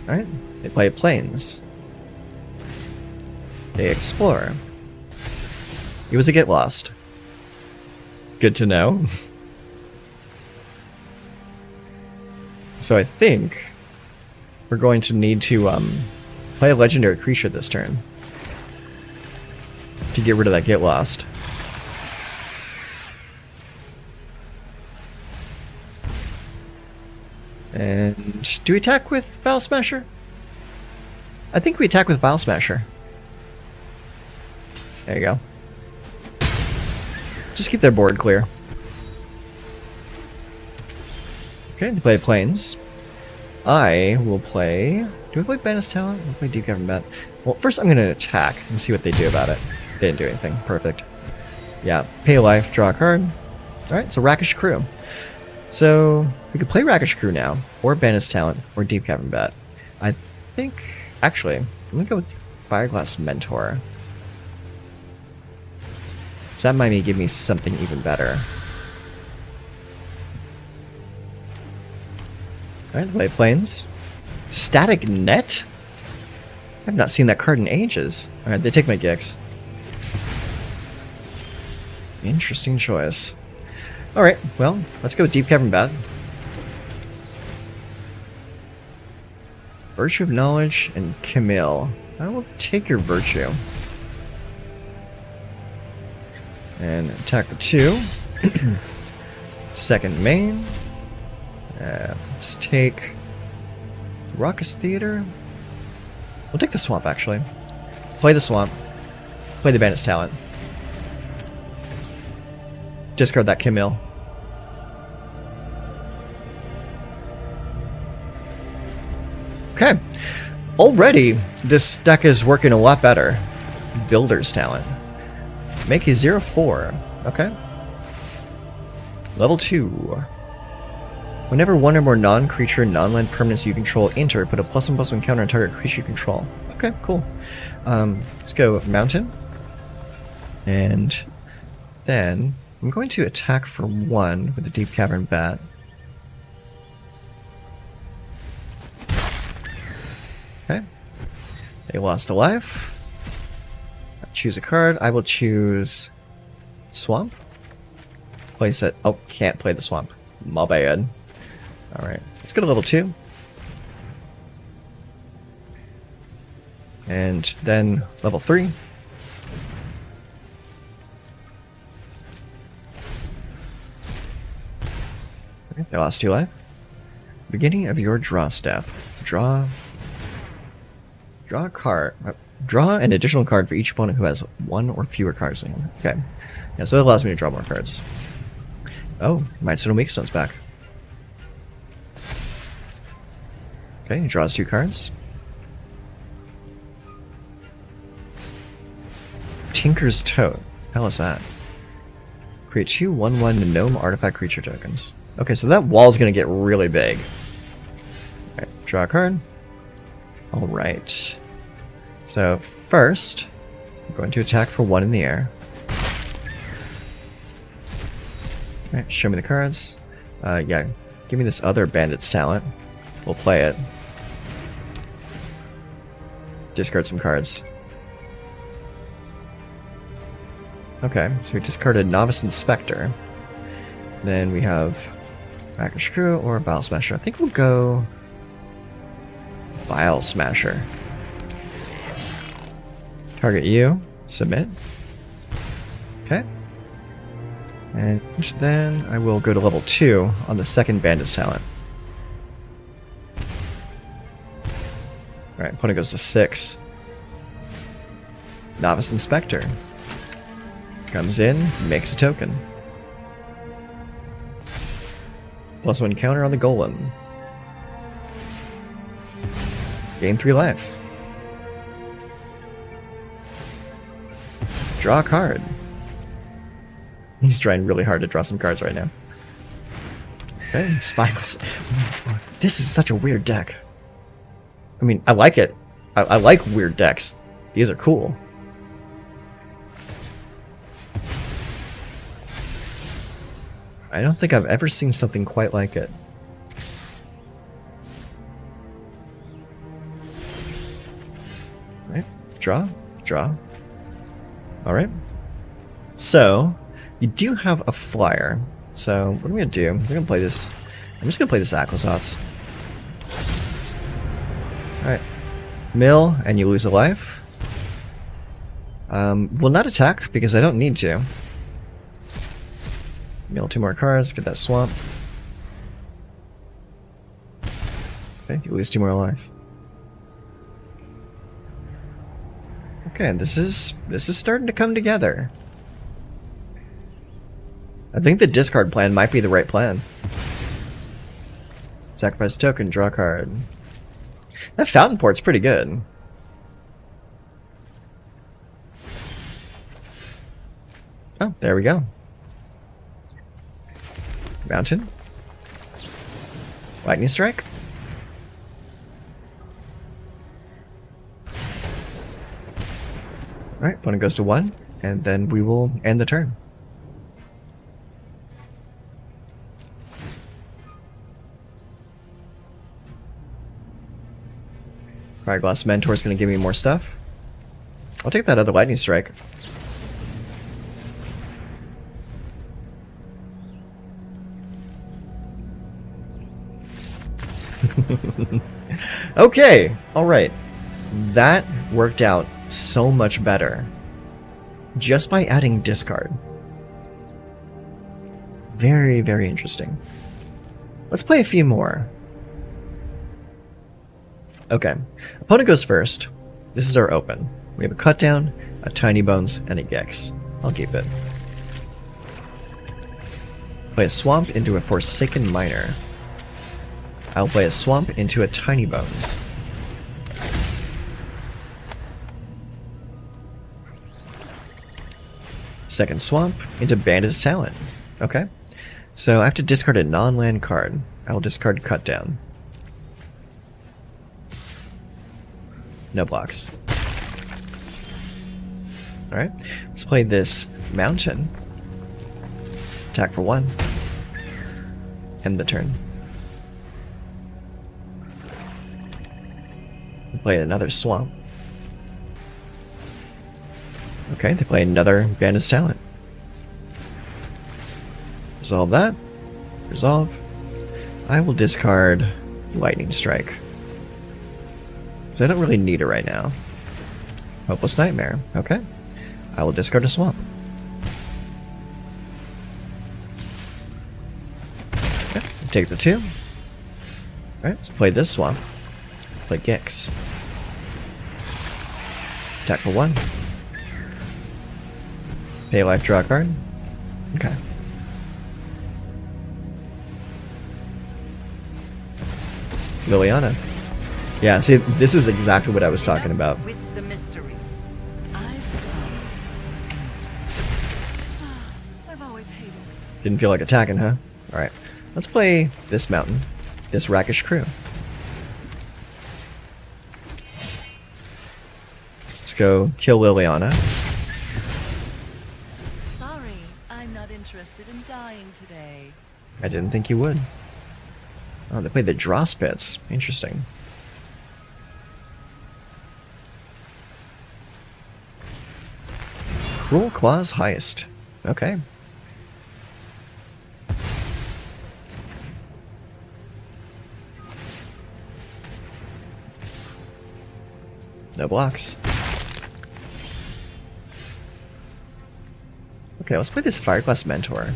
Alright, they play Plains. They explore. It was a Get Lost. Good to know. So I think we're going to need to play a legendary creature this turn to get rid of that Get Lost. And do we attack with Vial Smasher? I think we attack with Vial Smasher. There you go. Just keep their board clear. Okay, they play Plains. I will play... Do we play Bandit's Talent? We'll play Deep Government. Well, first I'm going to attack and see what they do about it. They didn't do anything. Perfect. Yeah, pay a life, draw a card. Alright, so Rakish Crew. So, we could play Rakish Crew now, or Bandit's Talent, or Deep Cavern Bat. I think... Actually, I'm going to go with Fireglass Mentor. So that might give me something even better. Alright, play Plains. Static Net? I've not seen that card in ages. Alright, they take my Gix. Interesting choice. Alright, well, let's go with Deep Cavern Bat. Virtue of Knowledge and Camille. I will take your Virtue. And attack for 2. Second main. Let's take Raucous Theater. We'll take the Swamp, actually. Play the Swamp. Play the Bandit's Talent. Discard that Camille. Okay. Already, this deck is working a lot better. Builder's Talent. Make a 0/4. Okay. Level 2. Whenever one or more non-creature, non-land permanents you control enter, put a +1/+1 counter on target creature you control. Okay, cool. Let's go Mountain. And then I'm going to attack for 1 with the Deep Cavern Bat. Okay. They lost a life. Choose a card. I will choose Swamp. Place it. Oh, can't play the Swamp. My bad. Alright. Let's go to level 2. And then level 3. Okay, they lost 2 life. Beginning of your draw step. Draw a card. Draw an additional card for each opponent who has 1 or fewer cards in him. Okay. Yeah, so that allows me to draw more cards. Oh, Mindstone Weak Stone's back. Okay, he draws 2 cards. Tinker's Tote. How is that? Create 2 1/1 gnome artifact creature tokens. Okay, so that wall's gonna get really big. Okay, draw a card. Alright. So, first, I'm going to attack for 1 in the air. Alright, show me the cards. Yeah, give me this other bandit's talent. We'll play it. Discard some cards. Okay, so we discarded Novice Inspector. Then we have Rakish Crew or Vile Smasher. I think we'll go Vile Smasher. Target you. Submit. Okay. And then I will go to level 2 on the second Bandit's talent. Alright, opponent goes to 6. Novice Inspector. Comes in, makes a token. +1 counter on the Golem. Gain 3 life. Draw a card. He's trying really hard to draw some cards right now. Okay, Spikes. This is such a weird deck. I mean, I like it. I like weird decks. These are cool. I don't think I've ever seen something quite like it. Alright, draw, draw. Alright. So, you do have a flyer. So, what am I gonna do? I'm just gonna play this. I'm just gonna play this Aquasauce. Alright. Mill, and you lose a life. Will not attack, because I don't need to. Mill 2 more cards, get that swamp. Okay, you lose 2 more life. Okay, this is starting to come together. I think the discard plan might be the right plan. Sacrifice token, draw a card. That Fountain Port's pretty good. Oh, there we go. Mountain. Lightning Strike. Alright, opponent goes to 1, and then we will end the turn. Cryglass Mentor is going to give me more stuff. I'll take that other Lightning Strike. Okay, alright. That worked out so much better. Just by adding discard. Very, very interesting. Let's play a few more. Okay, opponent goes first. This is our open. We have a Cut Down, a Tiny Bones, and a Gex. I'll keep it. Play a Swamp into a Forsaken Miner. I'll play a Swamp into a Tiny Bones. Second Swamp into Bandit's Talent. Okay. So I have to discard a non-land card. I will discard Cut Down. No blocks. Alright, let's play this mountain. Attack for 1. End the turn. We play another swamp. Okay, they play another Bandit's Talent. Resolve that. Resolve. I will discard Lightning Strike. Because I don't really need it right now. Hopeless Nightmare. Okay. I will discard a swamp. Okay, take the 2. Alright, let's play this swamp. Play Gix. Attack for 1. Pay life, draw a card. Okay. Liliana. Yeah, see, this is exactly what I was talking about. With the mysteries. I've come for answers. I've always hated it. Didn't feel like attacking, huh? Alright. Let's play this mountain. This Rakish crew. Let's go kill Liliana. Sorry, I'm not interested in dying today. I didn't think you would. Oh, they played the Draw Spits. Interesting. Cruel Claws Heist. Okay. No blocks. Okay, let's play this Fireclass Mentor.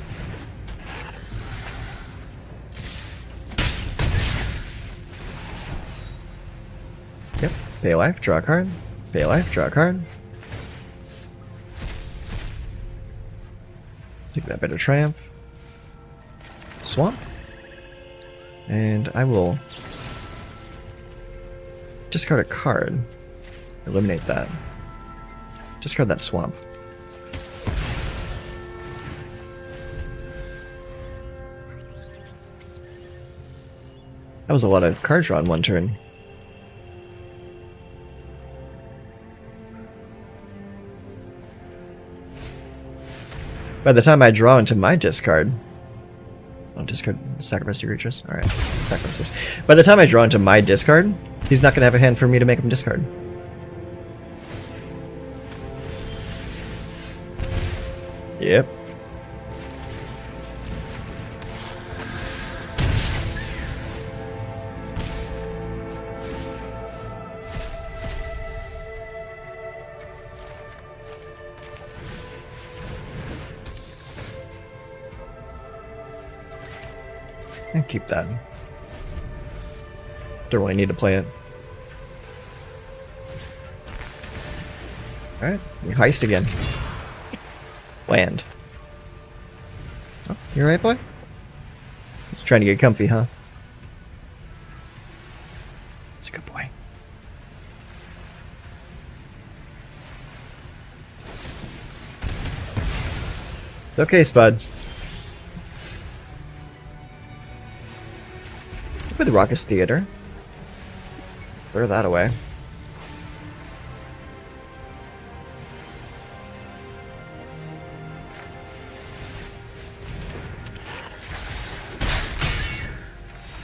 Yep. Pay life, draw a card. Pay life, draw a card. Take that Bitter Triumph. Swamp. And I will discard a card. Eliminate that. Discard that swamp. That was a lot of card draw in one turn. By the time I draw into my discard... I'll discard sacrifice to creatures. Alright, sacrifices. By the time I draw into my discard, he's not going to have a hand for me to make him discard. Yep. And keep that. Don't really need to play it. Alright, we heist again. Land. Oh, you alright, boy? Just trying to get comfy, huh? That's a good boy. Okay, Spud. With the Raucous Theater. Throw that away.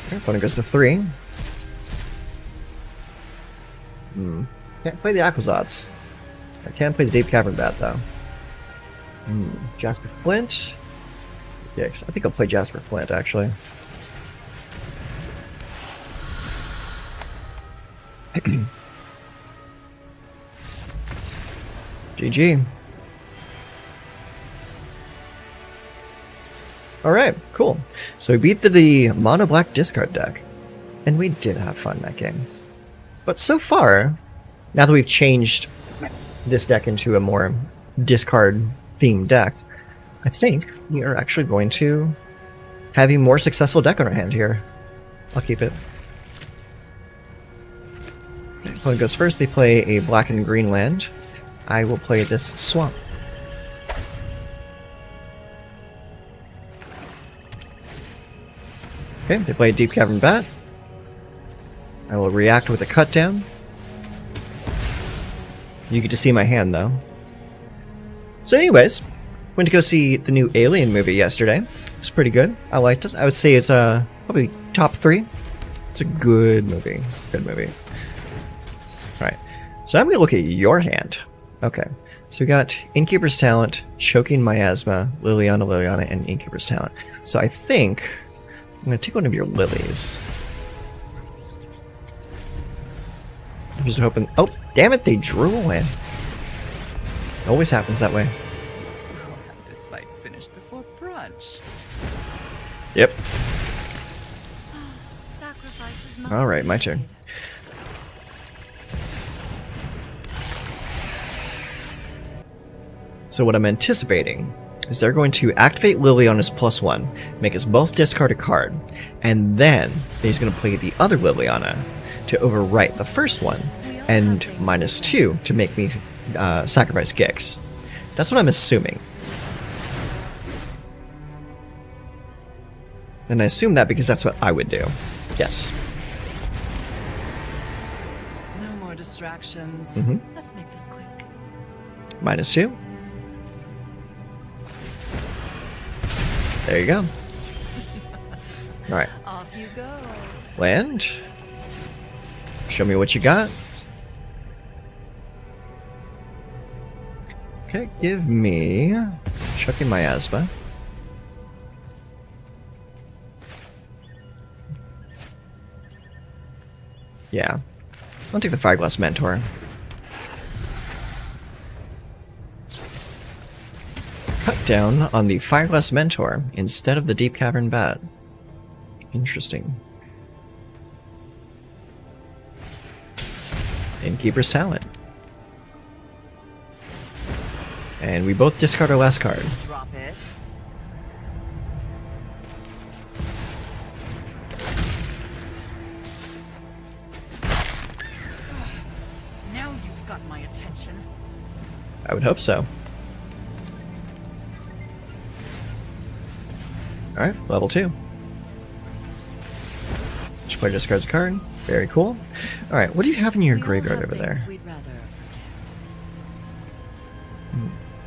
Okay, opponent goes to 3. Can't play the Aquazots. I can play the Deep Cavern Bat though. Jasper Flint. Yikes. I think I'll play Jasper Flint actually. GG. Alright, cool. So we beat the mono black discard deck. And we did have fun that game. But so far, now that we've changed this deck into a more discard themed deck, I think we are actually going to have a more successful deck on our hand here. I'll keep it. Opponent goes first. They play a black and green land. I will play this swamp. Okay, they play a Deep Cavern Bat. I will react with a cut down. You get to see my hand though. So anyways, went to go see the new Alien movie yesterday. It was pretty good. I liked it. I would say it's probably top 3. It's a good movie. Good movie. Alright. So I'm going to look at your hand. Okay. So we got Innkeeper's Talent, Choking Miasma, Liliana, and Innkeeper's Talent. So I think I'm going to take one of your lilies. I'm just hoping... Oh, damn it, they drew a win. Always happens that way. I'll have this fight finished before brunch. Yep. Sacrifices must Alright, be my turn. made. So what I'm anticipating is they're going to activate Lily on his +1, make us both discard a card, and then he's going to play the other Liliana to overwrite the first one, and -2 to make me sacrifice Gix. That's what I'm assuming. And I assume that because that's what I would do. Yes. No more distractions. Let's make this quick. -2. There you go. Alright. Off you go. Land. Show me what you got. Okay, give me Chucking Miasma. Yeah. I'll take the Fireglass Mentor. Cut down on the Fireglass Mentor instead of the Deep Cavern Bat. Interesting. Innkeeper's Talent. And we both discard our last card. Drop it. Now you've got my attention. I would hope so. Alright, level 2. Each player discards a card. Very cool. Alright, what do you have in your We all graveyard have over there? things we'd rather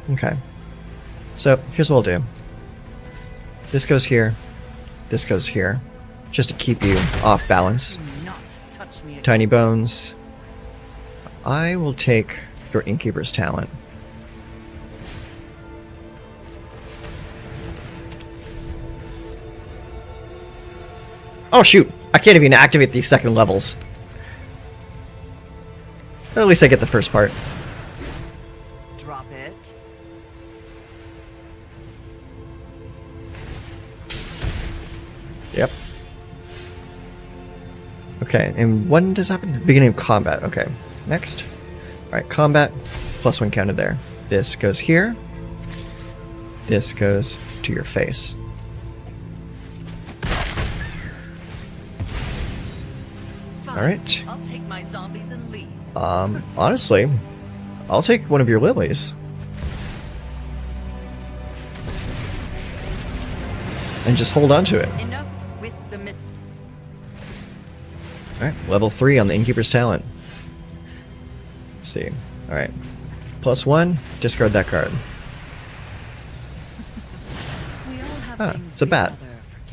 forget. Okay. So, here's what I'll do. This goes here. This goes here. Just to keep you off balance. Do not touch me again. Tiny Bones. I will take your Innkeeper's Talent. Oh shoot! I can't even activate the second levels. But at least I get the first part. Drop it. Yep. Okay, and when does that happen? Beginning of combat. Okay, next. Alright, combat. +1 counted there. This goes here. This goes to your face. Fine. Alright. I'll take my zombies and leave. Honestly, I'll take one of your lilies. And just hold on to it. Enough with the myth. Alright, level 3 on the Innkeeper's Talent. Let's see. Alright. +1, discard that card. We all have Ah, things it's a we'd bat. rather forget.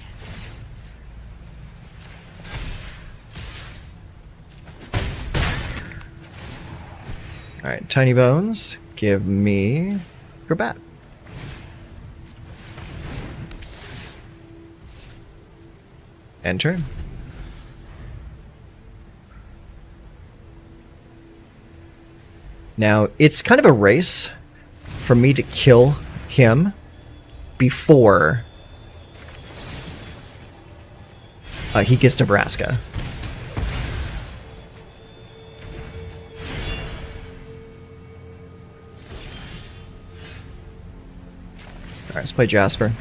Alright, Tiny Bones, give me your bat. Enter. Now, it's kind of a race for me to kill him before he gets to Nebraska. Alright, let's play Jasper.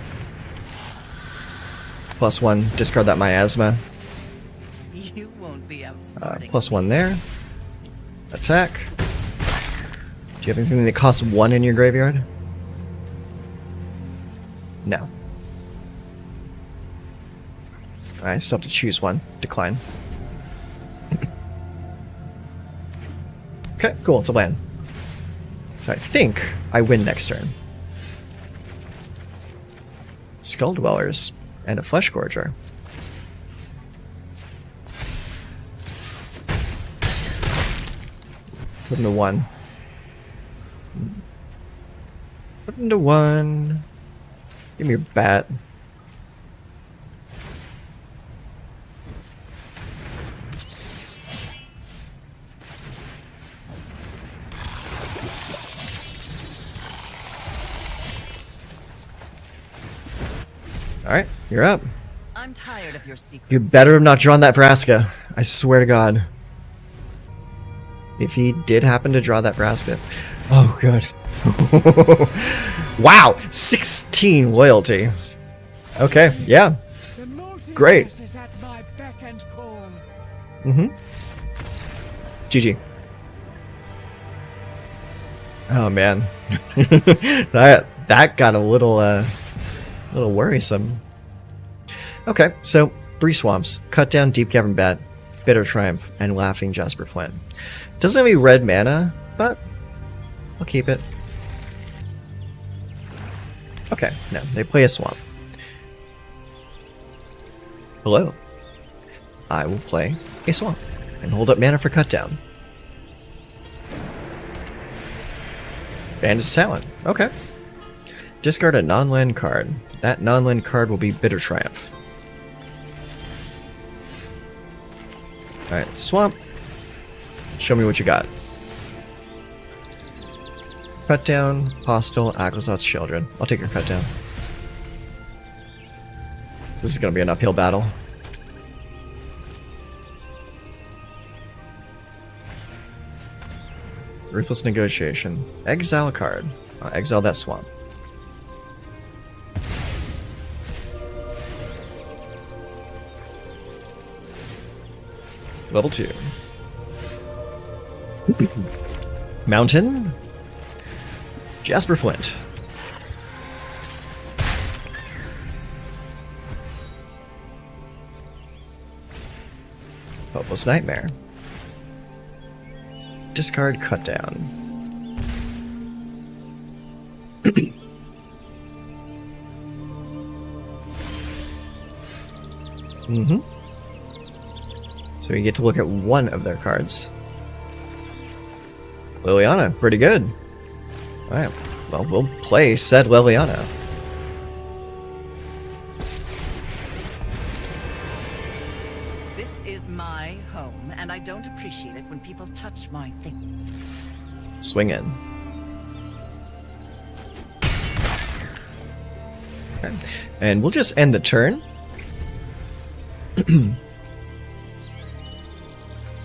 +1, discard that Miasma. You won't be outsmarting. +1 there. Attack. Do you have anything that costs 1 in your graveyard? No. I still have to choose one. Decline. Okay, cool, it's a land. So I think I win next turn. Skull Dwellers and a Flesh Gorger. Put him to 1. Put him to 1. Give me your bat. Alright, you're up. I'm tired of your secrets. You better have not drawn that Vraska. I swear to God. If he did happen to draw that Vraska. Oh, good. Wow! 16 loyalty. Okay, yeah. Great. Mm-hmm. GG. Oh, man. that got a little worrisome. Okay, so 3 swamps. Cut down Deep Cavern Bat, Bitter Triumph, and Laughing Jasper Flint. Doesn't have any red mana, but I'll keep it. Okay, no, they play a swamp. Hello. I will play a swamp and hold up mana for cut down. Bandit's Talent. Okay. Discard a non-land card. That non-land card will be Bitter Triumph. Alright, swamp. Show me what you got. Cut down, hostile, Rakdos Children. I'll take your cut down. This is gonna be an uphill battle. Ruthless Negotiation. Exile a card. I'll exile that swamp. Level 2. Mountain. Jasper Flint. Hopeless Nightmare. Discard cut down. Mm-hmm. So you get to look at one of their cards. Liliana, pretty good. Alright, well, we'll play said Liliana. This is my home, and I don't appreciate it when people touch my things. Swing in. Okay. And we'll just end the turn.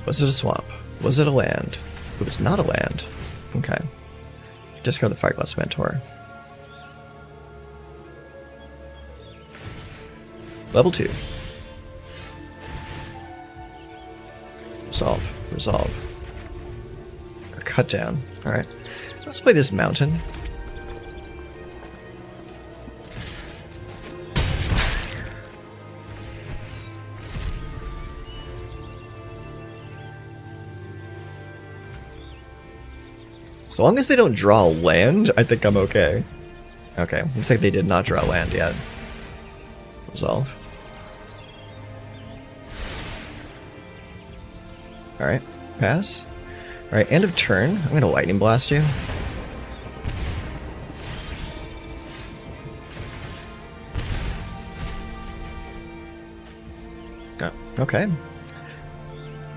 Was it a swamp? Was it a land? It was not a land. Okay. Discard the Fireglass Mentor. Level 2. Resolve. Resolve. A cut down. Alright. Let's play this mountain. So long as they don't draw land, I think I'm okay. Okay, looks like they did not draw land yet. Resolve. Alright, pass. Alright, end of turn. I'm gonna Lightning Blast you. Oh, okay.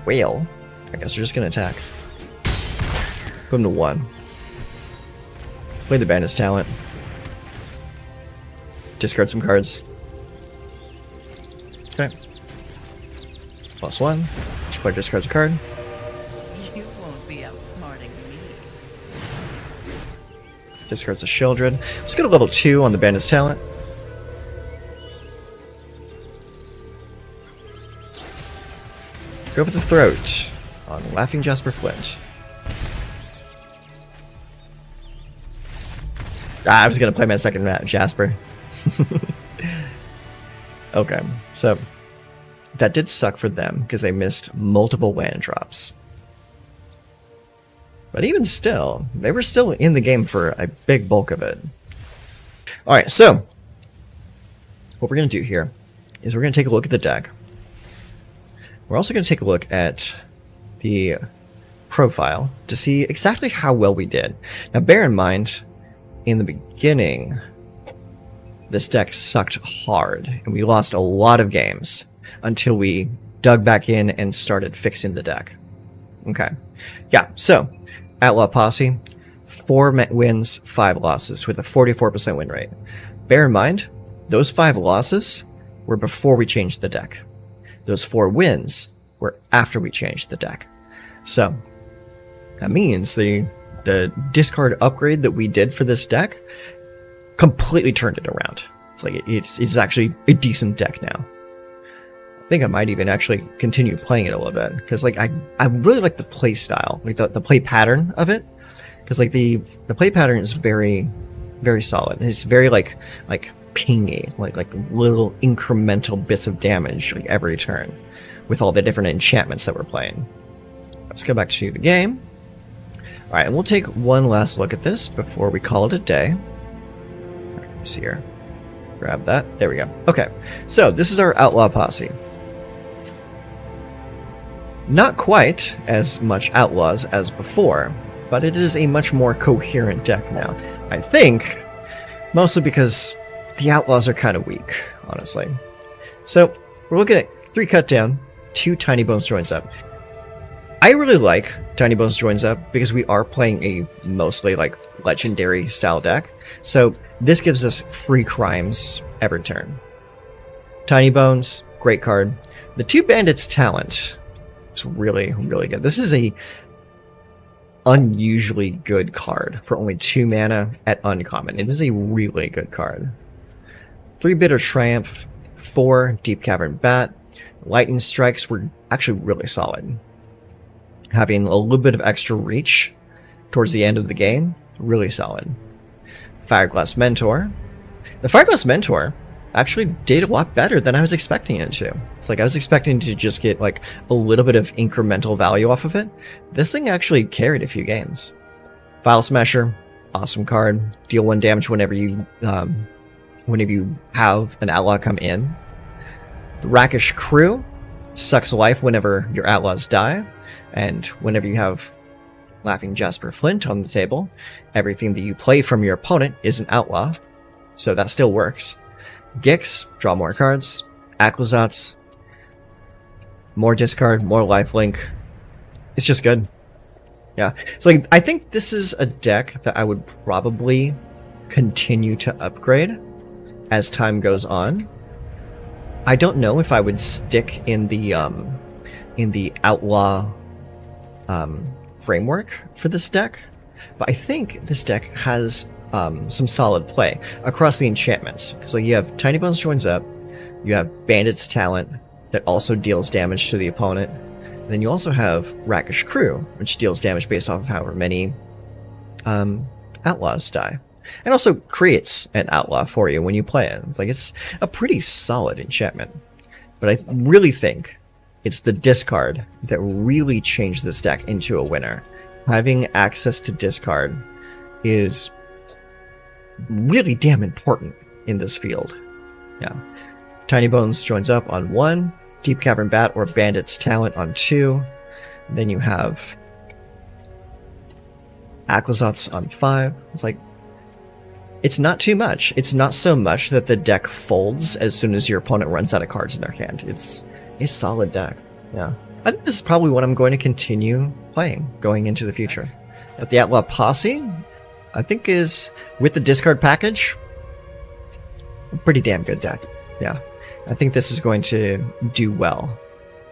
Whale. I guess we're just gonna attack. Put him to 1. Play the Bandit's Talent. Discard some cards. Okay. +1. Each player discards a card. You won't be outsmarting me. Discards a Shieldred. Let's go to level 2 on the Bandit's Talent. Go for the Throat on Laughing Jasper Flint. I was gonna play my second map, Jasper. Okay, so that did suck for them because they missed multiple land drops. But even still, they were still in the game for a big bulk of it. Alright, so what we're going to do here is we're going to take a look at the deck. We're also going to take a look at the profile to see exactly how well we did. Now bear in mind, in the beginning, this deck sucked hard, and we lost a lot of games until we dug back in and started fixing the deck. Okay. Yeah, so, Outlaw Posse, 4 wins, 5 losses, with a 44% win rate. Bear in mind, those 5 losses were before we changed the deck. Those 4 wins were after we changed the deck. So, that means the discard upgrade that we did for this deck completely turned it around. It's like it's actually a decent deck now. I think I might even actually continue playing it a little bit, because like I really like the play style, like the play pattern of it, because like the play pattern is very, very solid. It's very like pingy, like little incremental bits of damage like every turn, with all the different enchantments that we're playing. Let's go back to the game. All right, and we'll take one last look at this before we call it a day. Let's see here. Grab that. There we go. Okay, so this is our Outlaw Posse. Not quite as much Outlaws as before, but it is a much more coherent deck now. I think, mostly because the Outlaws are kind of weak, honestly. So, we're looking at 3 cut down, 2 Tiny Bones joins up. I really like Tiny Bones joins up because we are playing a mostly like legendary style deck. So this gives us free crimes every turn. Tiny Bones, great card. The 2 Bandits talent is really, really good. This is a unusually good card for only 2 mana at uncommon. It is a really good card. 3 Bitter Triumph, 4 Deep Cavern Bat. Lightning Strikes were actually really solid. Having a little bit of extra reach towards the end of the game, really solid. Fireglass Mentor. The Fireglass Mentor actually did a lot better than I was expecting it to. It's like I was expecting to just get like a little bit of incremental value off of it. This thing actually carried a few games. Vial Smasher, awesome card. Deal 1 damage whenever you have an outlaw come in. The Rakish Crew sucks life whenever your outlaws die. And whenever you have Laughing Jasper Flint on the table, everything that you play from your opponent is an outlaw, so that still works. Gix, draw more cards. Aquazats, more discard, more lifelink. It's just good. Yeah, so like I think this is a deck that I would probably continue to upgrade as time goes on. I don't know if I would stick in the outlaw framework for this deck, but I think this deck has some solid play across the enchantments. Because like you have Tiny Bones joins up, you have Bandit's talent that also deals damage to the opponent, and then you also have Rakish Crew, which deals damage based off of however many outlaws die, and also creates an outlaw for you when you play it. It's like it's a pretty solid enchantment, but I really think it's the discard that really changed this deck into a winner. Having access to discard is really damn important in this field. Yeah. Tiny Bones joins up on 1, Deep Cavern Bat or Bandit's talent on 2. Then you have Aquazats on 5. It's like, it's not too much. It's not so much that the deck folds as soon as your opponent runs out of cards in their hand. It's a solid deck. Yeah. I think this is probably what I'm going to continue playing going into the future. But the Outlaw Posse, I think, is, with the discard package, a pretty damn good deck. Yeah. I think this is going to do well.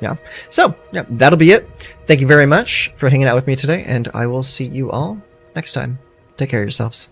Yeah. So, yeah, that'll be it. Thank you very much for hanging out with me today, and I will see you all next time. Take care of yourselves.